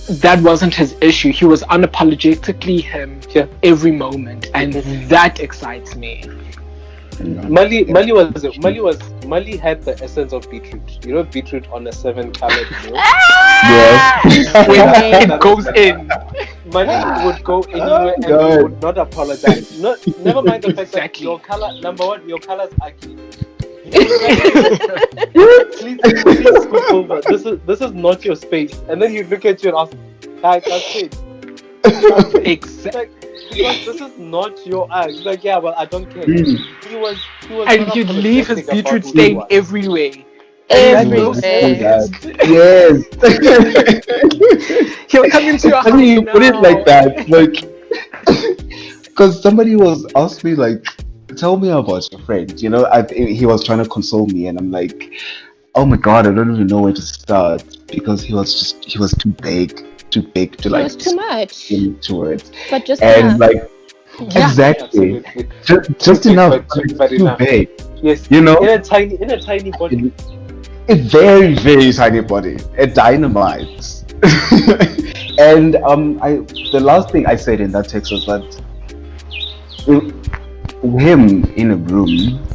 That wasn't his issue. He was unapologetically him every moment, and that excites me.
Mali had the essence of beetroot. You know, beetroot on a 7-colored meal.
When it goes in,
Mali would go anywhere and he would not apologize. Never mind the fact that your color, number one, your colors are key. Please scoop over. This is not your space. And then you look at you and ask, that's it.
Exactly.
This is not your act. Like, yeah, well, I don't care. He was
and he'd leave his beetroot stain everywhere.
Yes.
He'll come into your house.
I mean, you put it like that, like, because somebody was asked me, like, tell me about your friend. You know, he was trying to console me, and I'm like, oh my god, I don't even know where to start, because he was too big to like.
It was too much.
Into it,
but just
and
enough.
like exactly, just enough, but too big.
Yes,
you know,
in a tiny body.
A very, very tiny body, a dynamite. And the last thing I said in that text was that him in a room,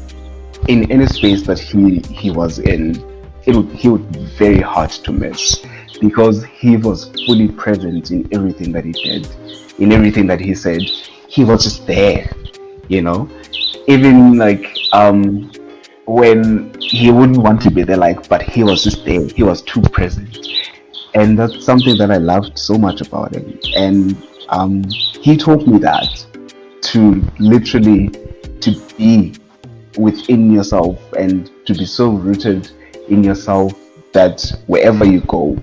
in any space that he was in, he would be very hard to miss, because he was fully present in everything that he did, in everything that he said. He was just there, you know, even like when he wouldn't want to be there, like, but he was just there. He was too present, and that's something that I loved so much about him. And he taught me that to literally to be within yourself and to be so rooted in yourself that wherever you go,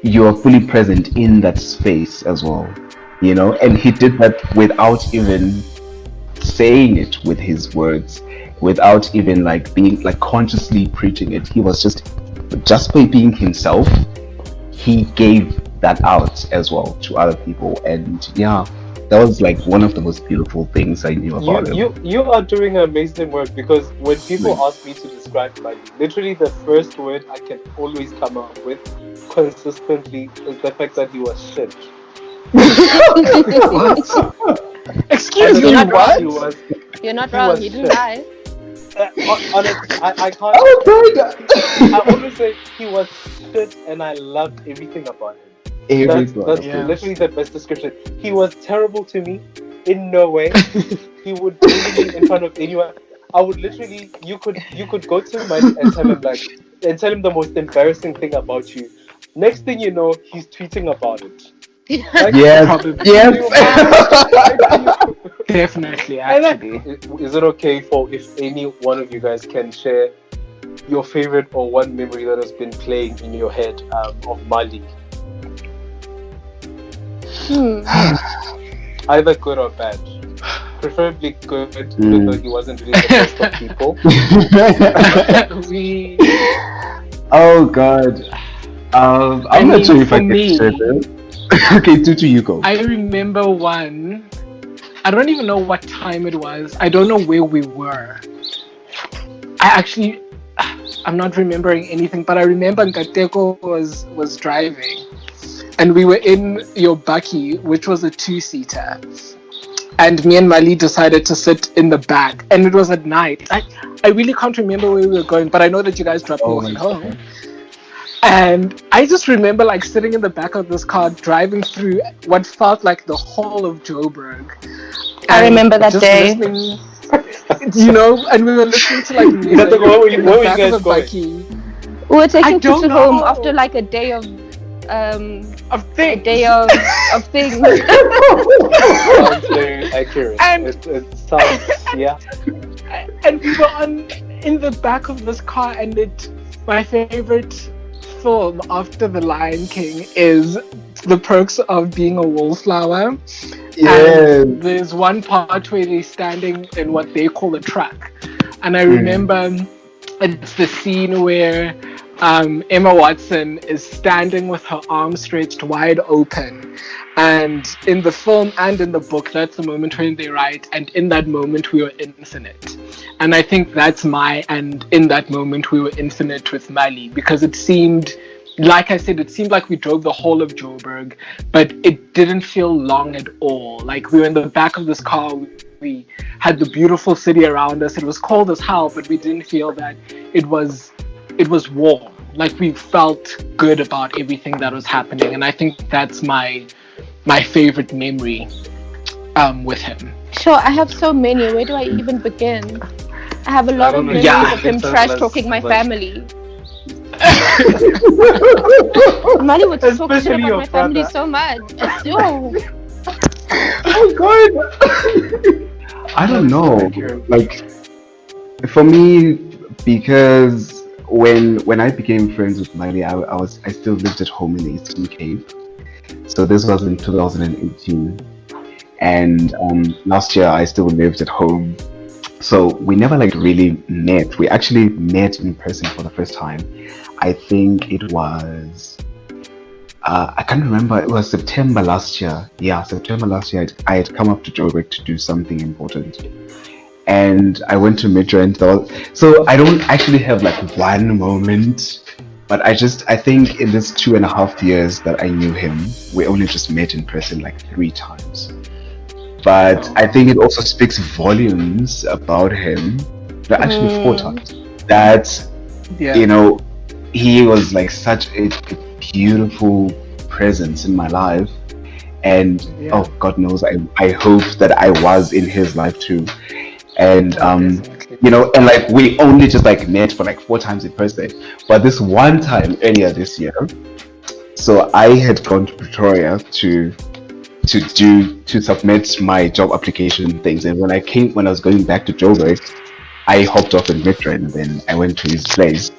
you are fully present in that space as well, you know. And he did that without even saying it with his words, without even like being like consciously preaching it. He was just by being himself, he gave that out as well to other people. And yeah, that was like one of the most beautiful things I knew about him.
You are doing amazing work, because when people ask me to describe Mali, literally the first word I can always come up with consistently is the fact that he was shit.
Excuse me, what?
You're not wrong. He didn't lie.
Honestly, I can't.
Oh God!
I always say he was shit, and I loved everything about him. That's literally the best description. He was terrible to me in no way. He would bully me in front of anyone. I would literally, you could go to him and tell him the most embarrassing thing about you. Next thing you know, he's tweeting about it. Like,
yes.
Definitely, actually.
Is it okay if any one of you guys can share your favorite or one memory that has been playing in your head of Mali? Either good or bad. Preferably good, even though he wasn't really the best of people.
Oh God. I'm not sure if I can share this. Okay, Tutu, you go.
I remember one. I don't even know what time it was. I don't know where we were. I'm not remembering anything, but I remember Nkateko was driving. And we were in your bakkie, which was a 2-seater. And me and Mali decided to sit in the back. And it was at night. I really can't remember where we were going, but I know that you guys dropped me off at home. And I just remember like sitting in the back of this car, driving through what felt like the whole of Joburg.
I remember that day.
You know, and we were listening to like music
where were you guys
of the bakkie.
We were taking Tutu home after like a day of
things.
A day of things.
Sounds very accurate.
And
it sounds, yeah.
And we were in the back of this car, and my favorite film after The Lion King is The Perks of Being a Wallflower.
Yes.
And there's one part where they're standing in what they call a truck. And I remember it's the scene where Emma Watson is standing with her arms stretched wide open. And in the film and in the book, that's the moment when they write, and in that moment we were infinite. And I think that's and in that moment we were infinite with Mali, because it seemed, like I said, it seemed like we drove the whole of Joburg, but it didn't feel long at all. Like we were in the back of this car, we had the beautiful city around us. It was cold as hell, but we didn't feel that it was warm. Like we felt good about everything that was happening. And I think that's my favorite memory with him.
Sure, I have so many. Where do I even begin? I have a lot of memories of him trash talking my family. Mali would talk shit about my family so much. Oh
God. I don't know. Like for me, because when I became friends with Mali, I still lived at home in the Eastern Cape. So this was in 2018, and last year I still lived at home. So we never like really met. We actually met in person for the first time. I think it was I can't remember. It was September last year. Yeah, September last year. I had come up to Joburg to do something important, and I went to Metro and thought. So I don't actually have like one moment. But I think in this 2.5 years that I knew him, we only just met in person like 3 times. But I think it also speaks volumes about him. But actually 4 times. That, you know, he was like such a beautiful presence in my life. And oh, God knows, I hope that I was in his life too. And you know, and like we only just like met for like 4 times in person, but this one time earlier this year, so I had gone to Pretoria to submit my job application things, and when I was going back to Joburg, I hopped off in Metro and then I went to his place,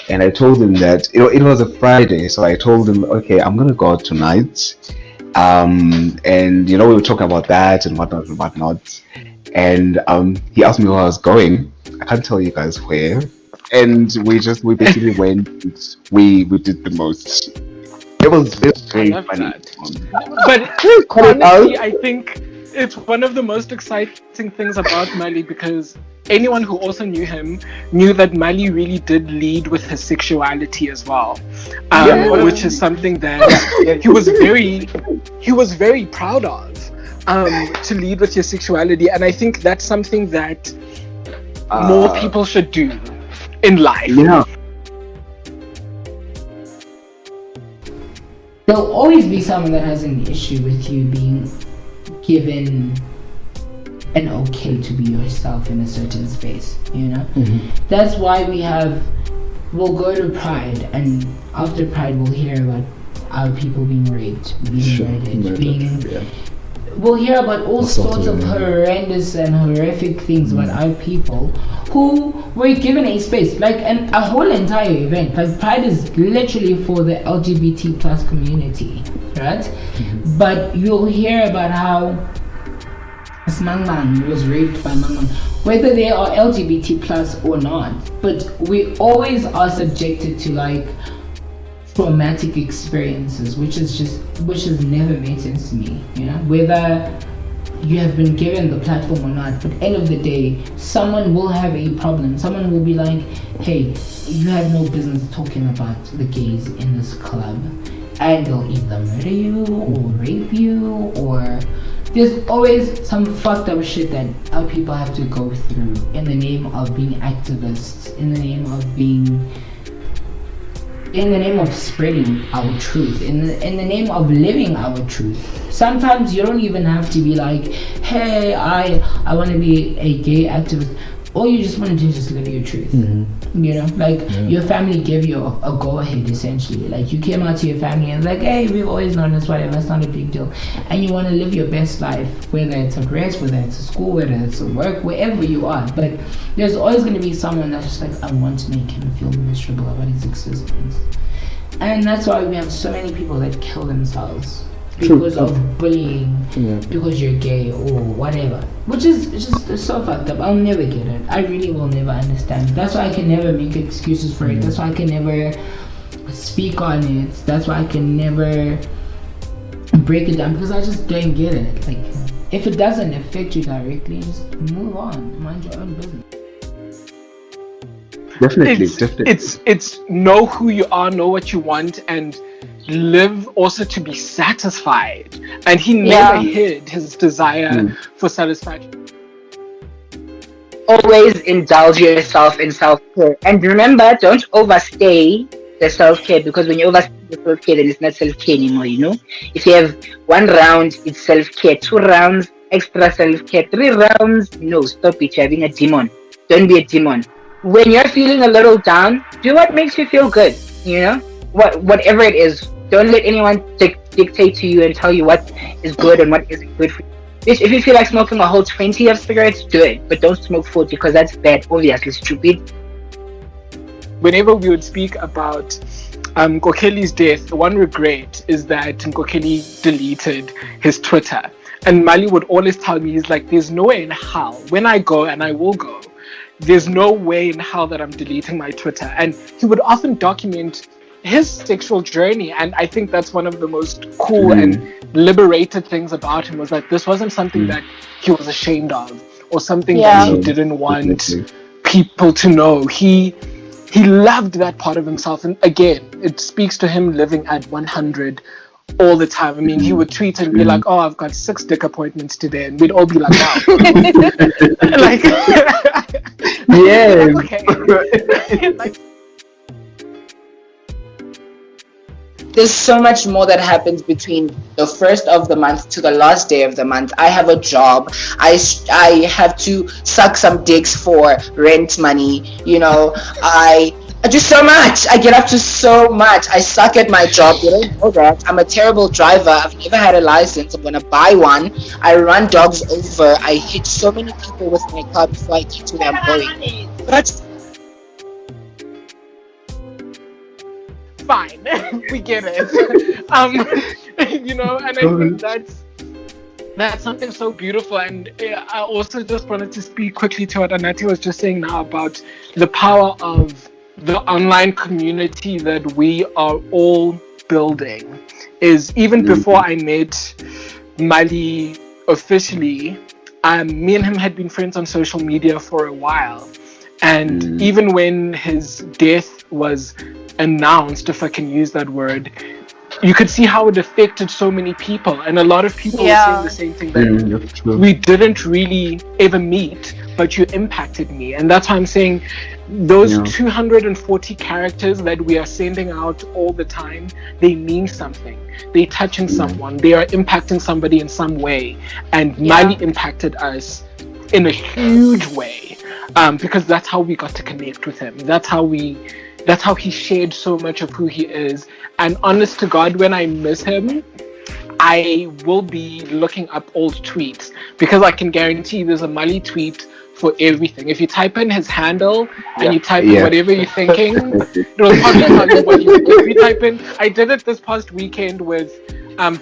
and I told him that it was a Friday, so I told him, okay, I'm gonna go out tonight, and you know, we were talking about that and whatnot. And he asked me where I was going. I can't tell you guys where. And we basically went. We did the most. It It was very
love
funny.
that. But honestly, I think it's one of the most exciting things about Mali, because anyone who also knew him knew that Mali really did lead with his sexuality as well, which is something that he was very proud of, to lead with your sexuality. And I think that's something that more people should do in life.
Yeah.
There'll always be someone that has an issue with you being given an okay to be yourself in a certain space, you know? That's why we'll go to Pride, and after Pride we'll hear about our people being raped, being murdered, we'll hear about all sorts of horrendous and horrific things about our people who were given a space, like a whole entire event. Like Pride is literally for the LGBT plus community, right? But you'll hear about how Mangman was raped by Mangman, whether they are LGBT plus or not. But we always are subjected to like traumatic experiences, which has never made sense to me, you know, whether you have been given the platform or not. But end of the day, someone will have a problem. Someone will be like, hey, you have no business talking about the gays in this club, and they'll either murder you or rape you, or there's always some fucked up shit that our people have to go through in the name of being activists, in the name of spreading our truth, in the name of living our truth. Sometimes you don't even have to be like, hey, I want to be a gay activist. All you just want to do is just live your truth. You know, like your family gave you a go-ahead, essentially. Like you came out to your family and like, hey, we've always known this, whatever, it's not a big deal. And you want to live your best life, whether it's at rest, whether it's at school, whether it's at work, wherever you are. But there's always going to be someone that's just like, I want to make him feel miserable about his existence. And that's why we have so many people that kill themselves because of bullying, because you're gay or whatever, which is just so fucked up. I'll never get it. I really will never understand. That's why I can never make excuses for it. That's why I can never speak on it. That's why I can never break it down, because I just don't get it. Like, if it doesn't affect you directly, just move on, mind your own business.
Definitely.
It's know who you are, know what you want, and live also to be satisfied. And he never hid his desire for satisfaction.
Always indulge yourself in self-care, and remember, don't overstay the self-care, because when you overstay the self-care, then it's not self-care anymore. You know, if you have 1 round, it's self-care. 2 rounds, extra self-care. 3 rounds, no, stop it. You're having a demon. Don't be a demon. When you're feeling a little down, do what makes you feel good, you know? Whatever it is. Don't let anyone dictate to you and tell you what is good and what isn't good for you. If you feel like smoking a whole 20 of cigarettes, do it. But don't smoke 40, because that's bad, obviously stupid.
Whenever we would speak about Nkokeli's death, the one regret is that Nkokeli deleted his Twitter. And Mali would always tell me, he's like, there's no way in hell, when I go, and I will go, there's no way in hell that I'm deleting my Twitter. And he would often document his sexual journey, and I think that's one of the most cool and liberated things about him, was that this wasn't something that he was ashamed of, or something that he didn't want people to know. He loved that part of himself, and again, it speaks to him living at 100 all the time. I mean, he would tweet and be like, oh, I've got 6 dick appointments today, and we'd all be like, wow. Like,
yeah.
Okay. Like,
there's so much more that happens between the first of the month to the last day of the month. I have a job. I have to suck some dicks for rent money. You know, I do so much. I get up to so much. I suck at my job. You don't know that. I'm a terrible driver. I've never had a license. I'm gonna buy one. I run dogs over. I hit so many people with my car before I get to where I'm going. But
fine, we get it. You know, and I think that's something so beautiful. And I also just wanted to speak quickly to what Anati was just saying now about the power of the online community that we are all building is even before I met Mali officially, me and him had been friends on social media for a while. And even when his death was announced, if I can use that word, you could see how it affected so many people. And a lot of people were saying the same thing, that we didn't really ever meet, but you impacted me. And that's why I'm saying those 240 characters that we are sending out all the time, they mean something. They're touching someone. They are impacting somebody in some way. And Mali impacted us in a huge way. Because that's how we got to connect with him. That's how he shared so much of who he is. And honest to God, when I miss him, I will be looking up old tweets, because I can guarantee there's a Mali tweet for everything. If you type in his handle and you type in whatever you're thinking, it'll probably tell you what you think. If you type in, I did it this past weekend with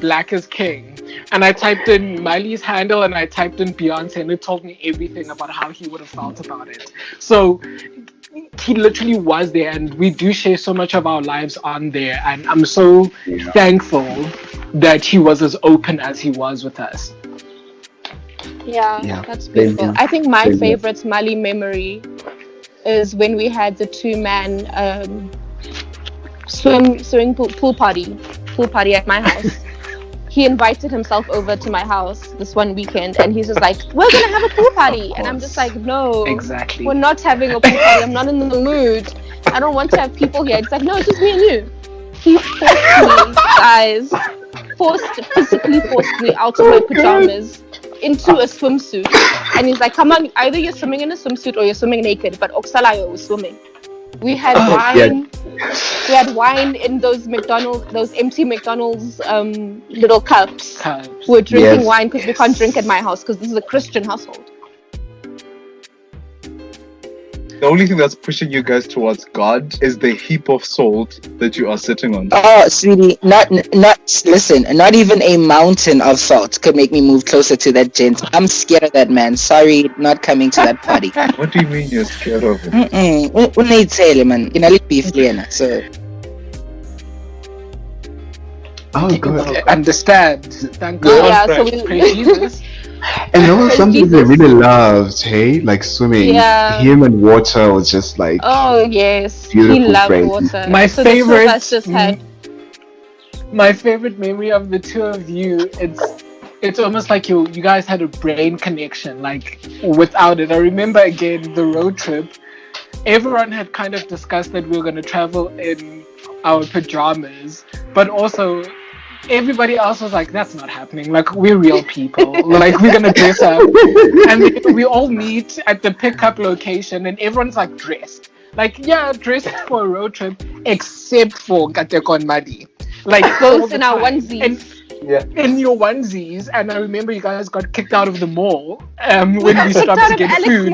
Black is King. And I typed in Mali's handle and I typed in Beyonce, and it told me everything about how he would have felt about it. So he literally was there, and we do share so much of our lives on there. And I'm so thankful that he was as open as he was with us.
Yeah, that's beautiful. I think my favorite Mali memory is when we had the 2-man swimming pool party at my house. He invited himself over to my house this one weekend, and he's just like, we're gonna have a pool party. And I'm just like, no,
exactly,
we're not having a pool party. I'm not in the mood. I don't want to have people here. It's like, no, it's just me and you. He forced me, guys, physically forced me out of my pajamas into a swimsuit. And he's like, come on, either you're swimming in a swimsuit or you're swimming naked. But Oksalayo was swimming. We had wine. We had wine in those empty McDonald's little cups. We're drinking wine because we can't drink at my house because this is a Christian household.
The only thing that's pushing you guys towards God is the heap of salt that you are sitting on.
Oh, sweetie, not even a mountain of salt could make me move closer to that gent. I'm scared of that man. Sorry, not coming to that party.
What do you mean you're scared of him?
Man. So.
Oh, God.
Understand. Thank God. Praise Jesus.
And there was something they really loved, hey? Like swimming. Yeah. Him and water was just like...
Oh, yes.
Beautiful.
He loved water.
My favorite memory of the two of you, it's almost like you guys had a brain connection. Like, without it. I remember, again, the road trip. Everyone had kind of discussed that we were going to travel in our pajamas. But also... everybody else was like, that's not happening. Like, we're real people. Like, we're gonna dress up. And then we all meet at the pickup location and everyone's like dressed. Like, yeah, dressed for a road trip, except for Kateko and Madi. Like,
both in our onesies.
In your onesies. And I remember you guys got kicked out of the mall when we stopped to get food.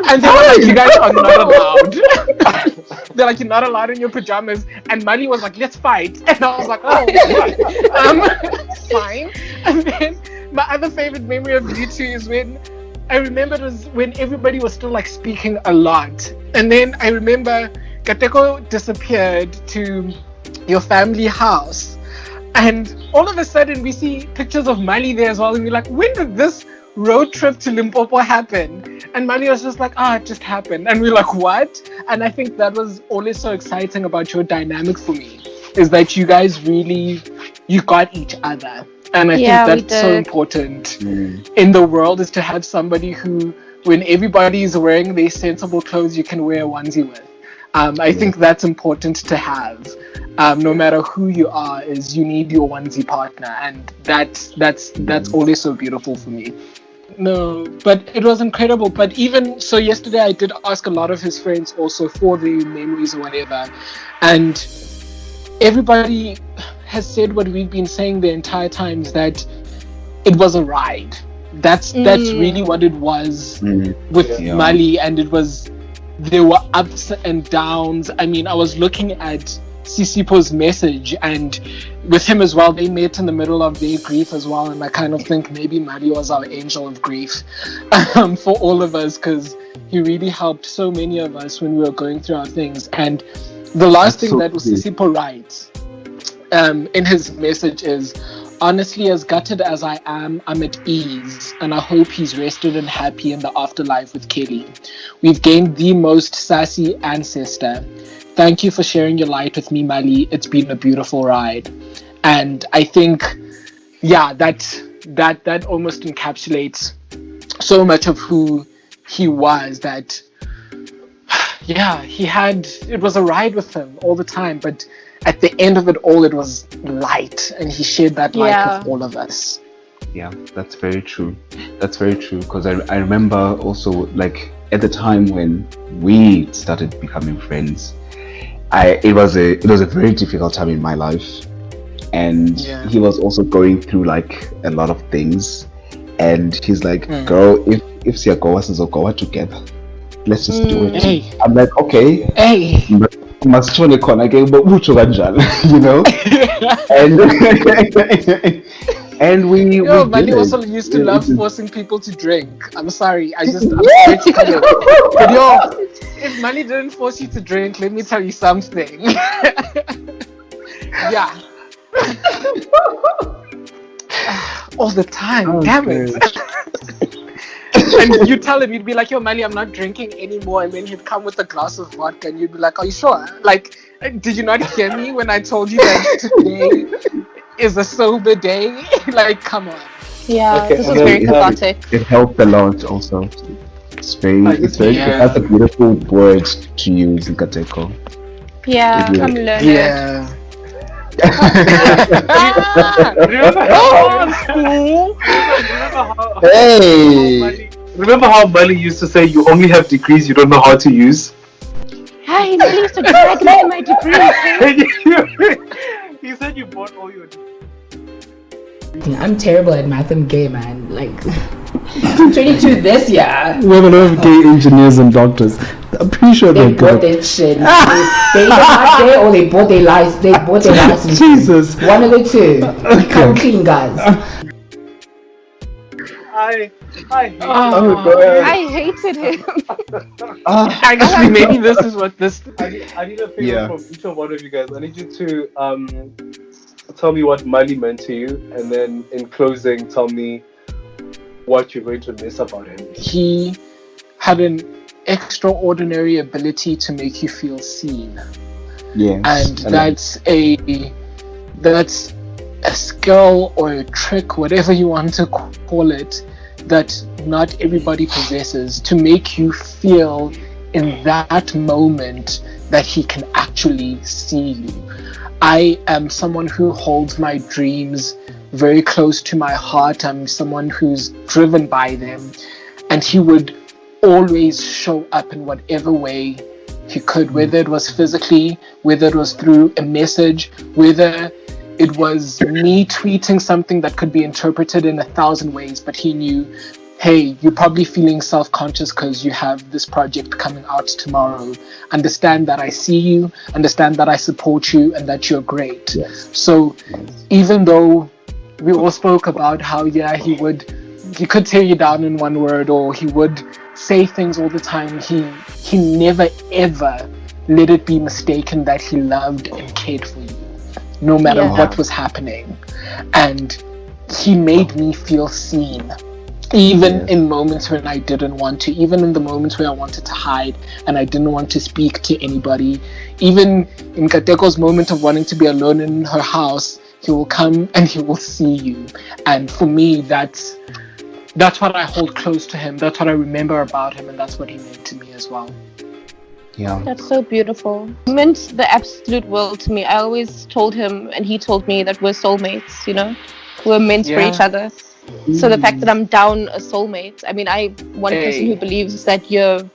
And they were like, you guys are not allowed. They're like, you're not allowed in your pajamas. And Mali was like, let's fight. And I was like, oh, fine. And then my other favorite memory of you two is when I remember it was when everybody was still like speaking a lot. And then I remember Kateko disappeared to your family house. And all of a sudden we see pictures of Mali there as well. And we're like, when did this road trip to Limpopo happen? And Mali was just like, it just happened. And we're like, what? And I think that was always so exciting about your dynamic for me, is that you guys really, you got each other. And I think that's so important in the world, is to have somebody who, when everybody is wearing their sensible clothes, you can wear a onesie with. I think that's important to have. No matter who you are, is you need your onesie partner, and that's always so beautiful for me. No, but it was incredible. But even so, yesterday I did ask a lot of his friends also for the memories or whatever, and everybody has said what we've been saying the entire time, is that it was a ride. That's really what it was with Mali, and there were ups and downs. I mean, I was looking at Sisipo's message, and with him as well, they met in the middle of their grief as well, and I kind of think maybe Mali was our angel of grief for all of us, because he really helped so many of us when we were going through our things. And The last thing that Usisipo writes in his message is, honestly, as gutted as I am, I'm at ease, and I hope he's rested and happy in the afterlife with Kelly. We've gained the most sassy ancestor. Thank you for sharing your light with me, Mali. It's been a beautiful ride. And I think, yeah, that almost encapsulates so much of who he was, that yeah, it was a ride with him all the time, but at the end of it all, it was light, and he shared that light with all of us.
Yeah, that's very true. That's very true, because I remember also, like, at the time when we started becoming friends, it was a very difficult time in my life, and he was also going through like a lot of things, and he's like, girl, if siyagoa sizogoa together, let's just do it.
Hey.
I'm like, okay,
hey,
masitshone khona ke ubutsho kanjani, you know. And we
Mali also used to love forcing people to drink. I'm sorry, I'm sorry to cut it. But if Mali didn't force you to drink, let me tell you something. Yeah. All the time, damn it. And you tell him, you'd be like, yo, Mali, I'm not drinking anymore. And then he'd come with a glass of vodka, and you'd be like, are you sure? Like, did you not hear me when I told you that today is a sober day? Like, come on.
Yeah, this was very cathartic.
It helped a lot also. It's very that's a beautiful word to use, Nkateko.
Yeah, I'm learning.
Yeah.
Remember how Mali used to say you only have degrees you don't know how to use?
Yeah, he really used to drag me in my degrees.
He said you bought all your degrees.
I'm terrible at math and gay, man. Like, I'm 22 this year.
We have a lot of gay engineers and doctors. I'm pretty sure
they bought their shit. They either not gay or they bought their lives. They bought their license.
Jesus.
One of the two. Come clean, guys.
I hated him.
Actually, maybe this is what this.
I need a favor from each of one of you guys. I need you to tell me what Mali meant to you, and then in closing, tell me what you're going to miss about him.
He had an extraordinary ability to make you feel seen.
Yeah.
And that's a skill or a trick, whatever you want to call it, that not everybody possesses, to make you feel in that moment that he can actually see you. I am someone who holds my dreams very close to my heart. I'm someone who's driven by them, and he would always show up in whatever way he could, whether it was physically, whether it was through a message, whether it was me tweeting something that could be interpreted in 1,000 ways, but he knew, hey, you're probably feeling self-conscious because you have this project coming out tomorrow. Understand that I see you, understand that I support you, and that you're great.
Yes.
So even though we all spoke about how, he could tear you down in one word, or he would say things all the time, he never ever let it be mistaken that he loved and cared for you, no matter what was happening. And he made me feel seen, even in moments when I didn't want to, even in the moments where I wanted to hide and I didn't want to speak to anybody. Even in Kateko's moment of wanting to be alone in her house, he will come and he will see you. And for me, that's what I hold close to him. That's what I remember about him, and that's what he meant to me as well.
Yeah.
That's so beautiful. He meant the absolute world to me. I always told him, and he told me, that we're soulmates, We're meant for each other. So the fact that I'm down a soulmate, I mean, I'm one person who believes that you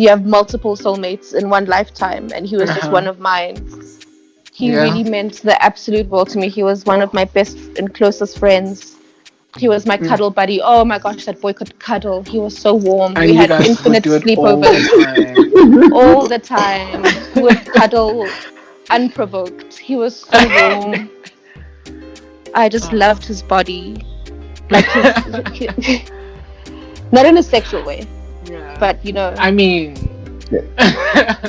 have multiple soulmates in one lifetime, and he was just one of mine. He really meant the absolute world to me. He was one of my best and closest friends. He was my cuddle buddy. Oh my gosh, that boy could cuddle. He was so warm. We had infinite sleepovers all the time. He would cuddle unprovoked. He was so warm. I just loved his body. Like, not in a sexual way, but
I mean,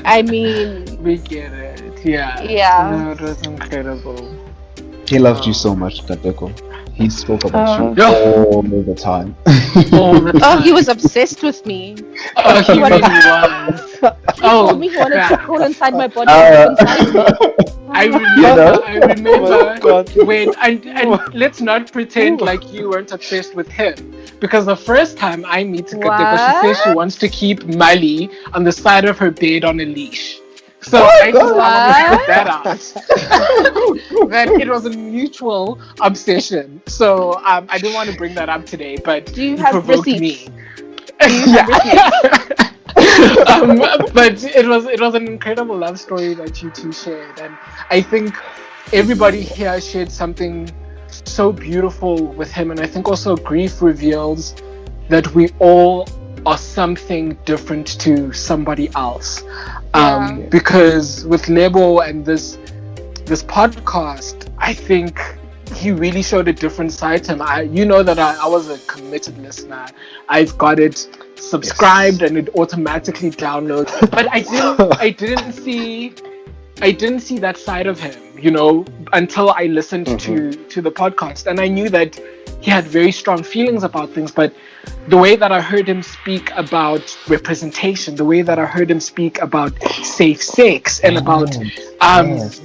I mean,
we get it. Yeah.
Yeah.
No, it was incredible.
He loved you so much, Kateko. He spoke about
Oh.
you all the time.
All the
oh,
time.
he was obsessed with me.
Oh, he
wanted-
really was.
He
Oh,
told me he wanted to
crap.
crawl inside my body.
I remember when, and let's not pretend like you weren't obsessed with him. Because the first time I meet Kateko, she says she wants to keep Mali on the side of her bed on a leash. So I just wanted to put that out. That it was a mutual obsession. So I didn't want to bring that up today, but
Do you
you
have
provoked
receipts?
me. But it was an incredible love story that you two shared, and I think everybody here shared something so beautiful with him, and I think also grief reveals that we all are something different to somebody else. Because with Lebo and this podcast, I think he really showed a different side to him. You know that I was a committed listener. I've got it subscribed and it automatically downloads. But I didn't see that side of him, you know, until I listened to the podcast, and I knew that he had very strong feelings about things. But the way that I heard him speak about representation, the way that I heard him speak about safe sex and about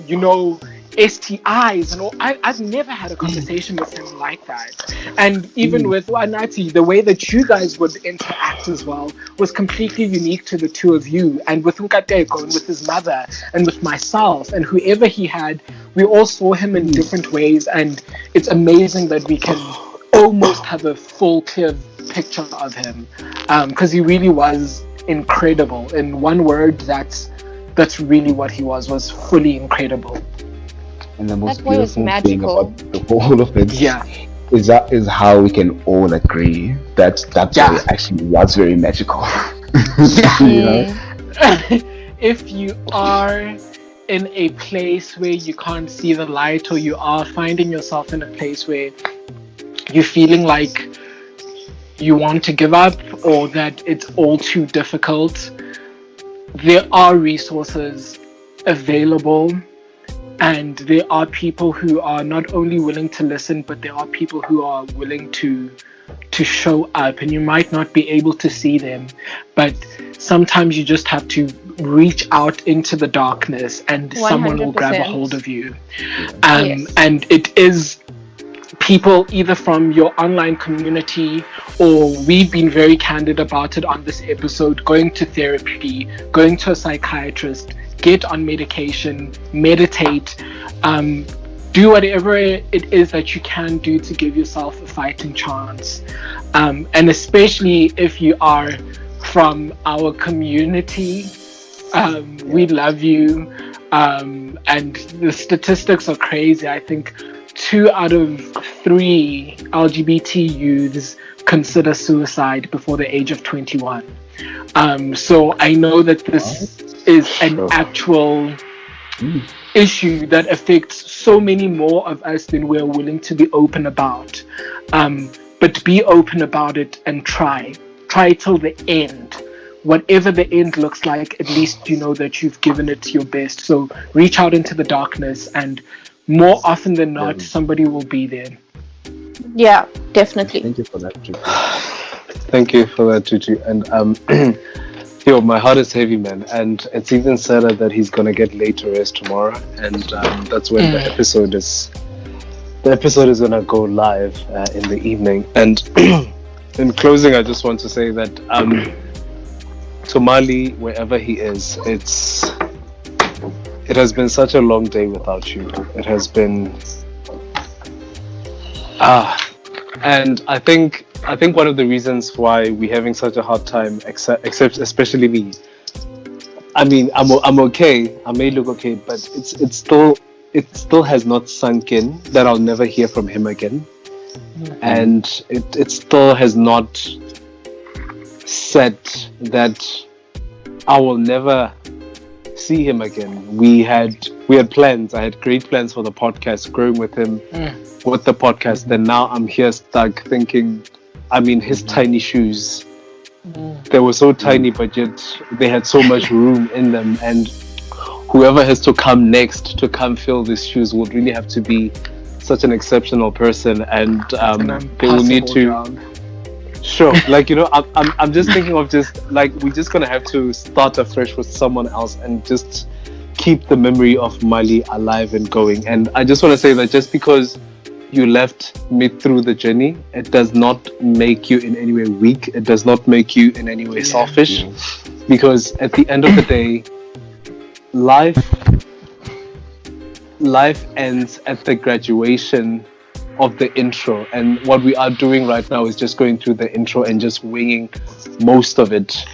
you know, STIs and all, I've never had a conversation with him like that. And even with Wanati, the way that you guys would interact as well was completely unique to the two of you. And with Nkateko and with his mother and with myself and whoever he had, we all saw him in different ways, and it's amazing that we can almost have a full clear picture of him, because he really was incredible. In one word, that's really what he was fully incredible.
And the most
That boy was
beautiful thing
magical.
about the whole of it is how we can all agree that boy actually was very magical. You know?
If you are in a place where you can't see the light, or you are finding yourself in a place where you're feeling like you want to give up or that it's all too difficult, there are resources available, and there are people who are not only willing to listen, but there are people who are willing to show up, and you might not be able to see them, but sometimes you just have to reach out into the darkness and 100%. Someone will grab a hold of you. And it is people either from your online community, or we've been very candid about it on this episode, going to therapy, going to a psychiatrist, get on medication, meditate, do whatever it is that you can do to give yourself a fighting chance. And especially if you are from our community, we love you. And the statistics are crazy. I think 2 out of 3 LGBT youths consider suicide before the age of 21. So I know that this is an actual issue that affects so many more of us than we're willing to be open about. But be open about it and try till the end. Whatever the end looks like, at least you know that you've given it your best. So reach out into the darkness, and more often than not, somebody will be there.
Yeah, definitely.
Thank you for that, Tutu.
Thank you for that, Tutu. And yo, my heart is heavy, man. And it's even sadder that he's gonna get late to rest tomorrow, and that's when the episode is. The episode is gonna go live in the evening. And in closing, I just want to say that to Mali, wherever he is, it has been such a long day without you. It has been and I think one of the reasons why we're having such a hard time, except especially me. I mean, I'm okay. I may look okay, but it still has not sunk in that I'll never hear from him again, and it still has not said that I will never see him again. We had plans. I had great plans for the podcast, growing with him with the podcast. Then now I'm here stuck thinking, I'm in his tiny shoes, They were so tiny, but yet they had so much room in them. And whoever has to come next to come fill these shoes would really have to be such an exceptional person, and they will need to.
Job.
Sure, like, you know, I'm just thinking of just like we're just gonna have to start afresh with someone else and just keep the memory of Mali alive and going. And I just want to say that just because you left mid through the journey, it does not make you in any way weak. It does not make you in any way selfish, because at the end of the day, life ends at the graduation of the intro, and what we are doing right now is just going through the intro and just winging most of it,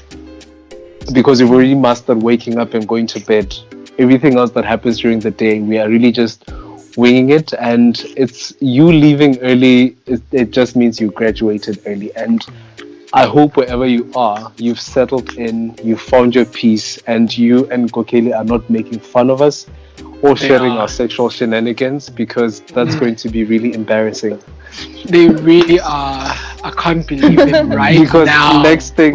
because we've already mastered waking up and going to bed. Everything else that happens during the day, we are really just winging it, and it's you leaving early, it just means you graduated early. And I hope wherever you are, you've settled in, you found your peace, and you and Kokeli are not making fun of us or sharing our sexual shenanigans, because that's going to be really embarrassing.
They really are. I can't believe it right
because
now.
Next thing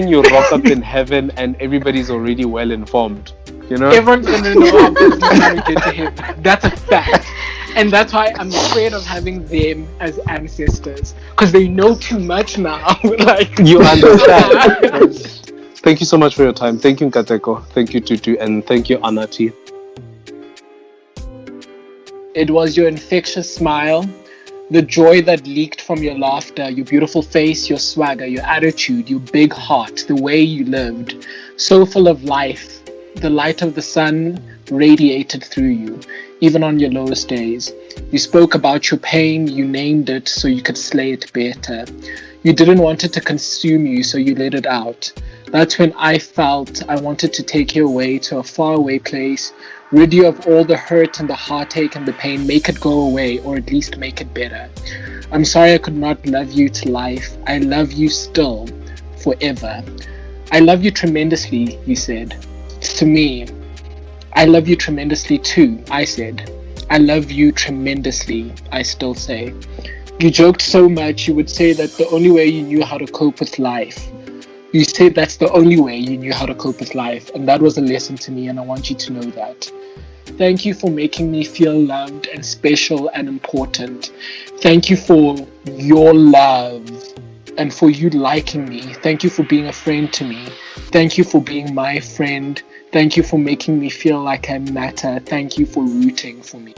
you rock up in heaven and everybody's already well informed. You know?
Everyone's gonna know our business when we get to heaven. That's a fact. And that's why I'm afraid of having them as ancestors, because they know too much now. Like,
you understand. Thank you so much for your time. Thank you, Nkateko. Thank you, Tutu. And thank you, Anati.
It was your infectious smile, the joy that leaked from your laughter, your beautiful face, your swagger, your attitude, your big heart, the way you lived, so full of life. The light of the sun radiated through you, even on your lowest days. You spoke about your pain, you named it so you could slay it better. You didn't want it to consume you, so you let it out. That's when I felt I wanted to take you away to a faraway place, rid you of all the hurt and the heartache and the pain, make it go away, or at least make it better. I'm sorry I could not love you to life. I love you still, forever. I love you tremendously, you said. To me, I love you tremendously too, I said. I love you tremendously, I still say. You joked so much, you would say that the only way you knew how to cope with life. You said that's the only way you knew how to cope with life, and that was a lesson to me, and I want you to know that. Thank you for making me feel loved and special and important. Thank you for your love and for you liking me. Thank you for being a friend to me. Thank you for being my friend. Thank you for making me feel like I matter. Thank you for rooting for me.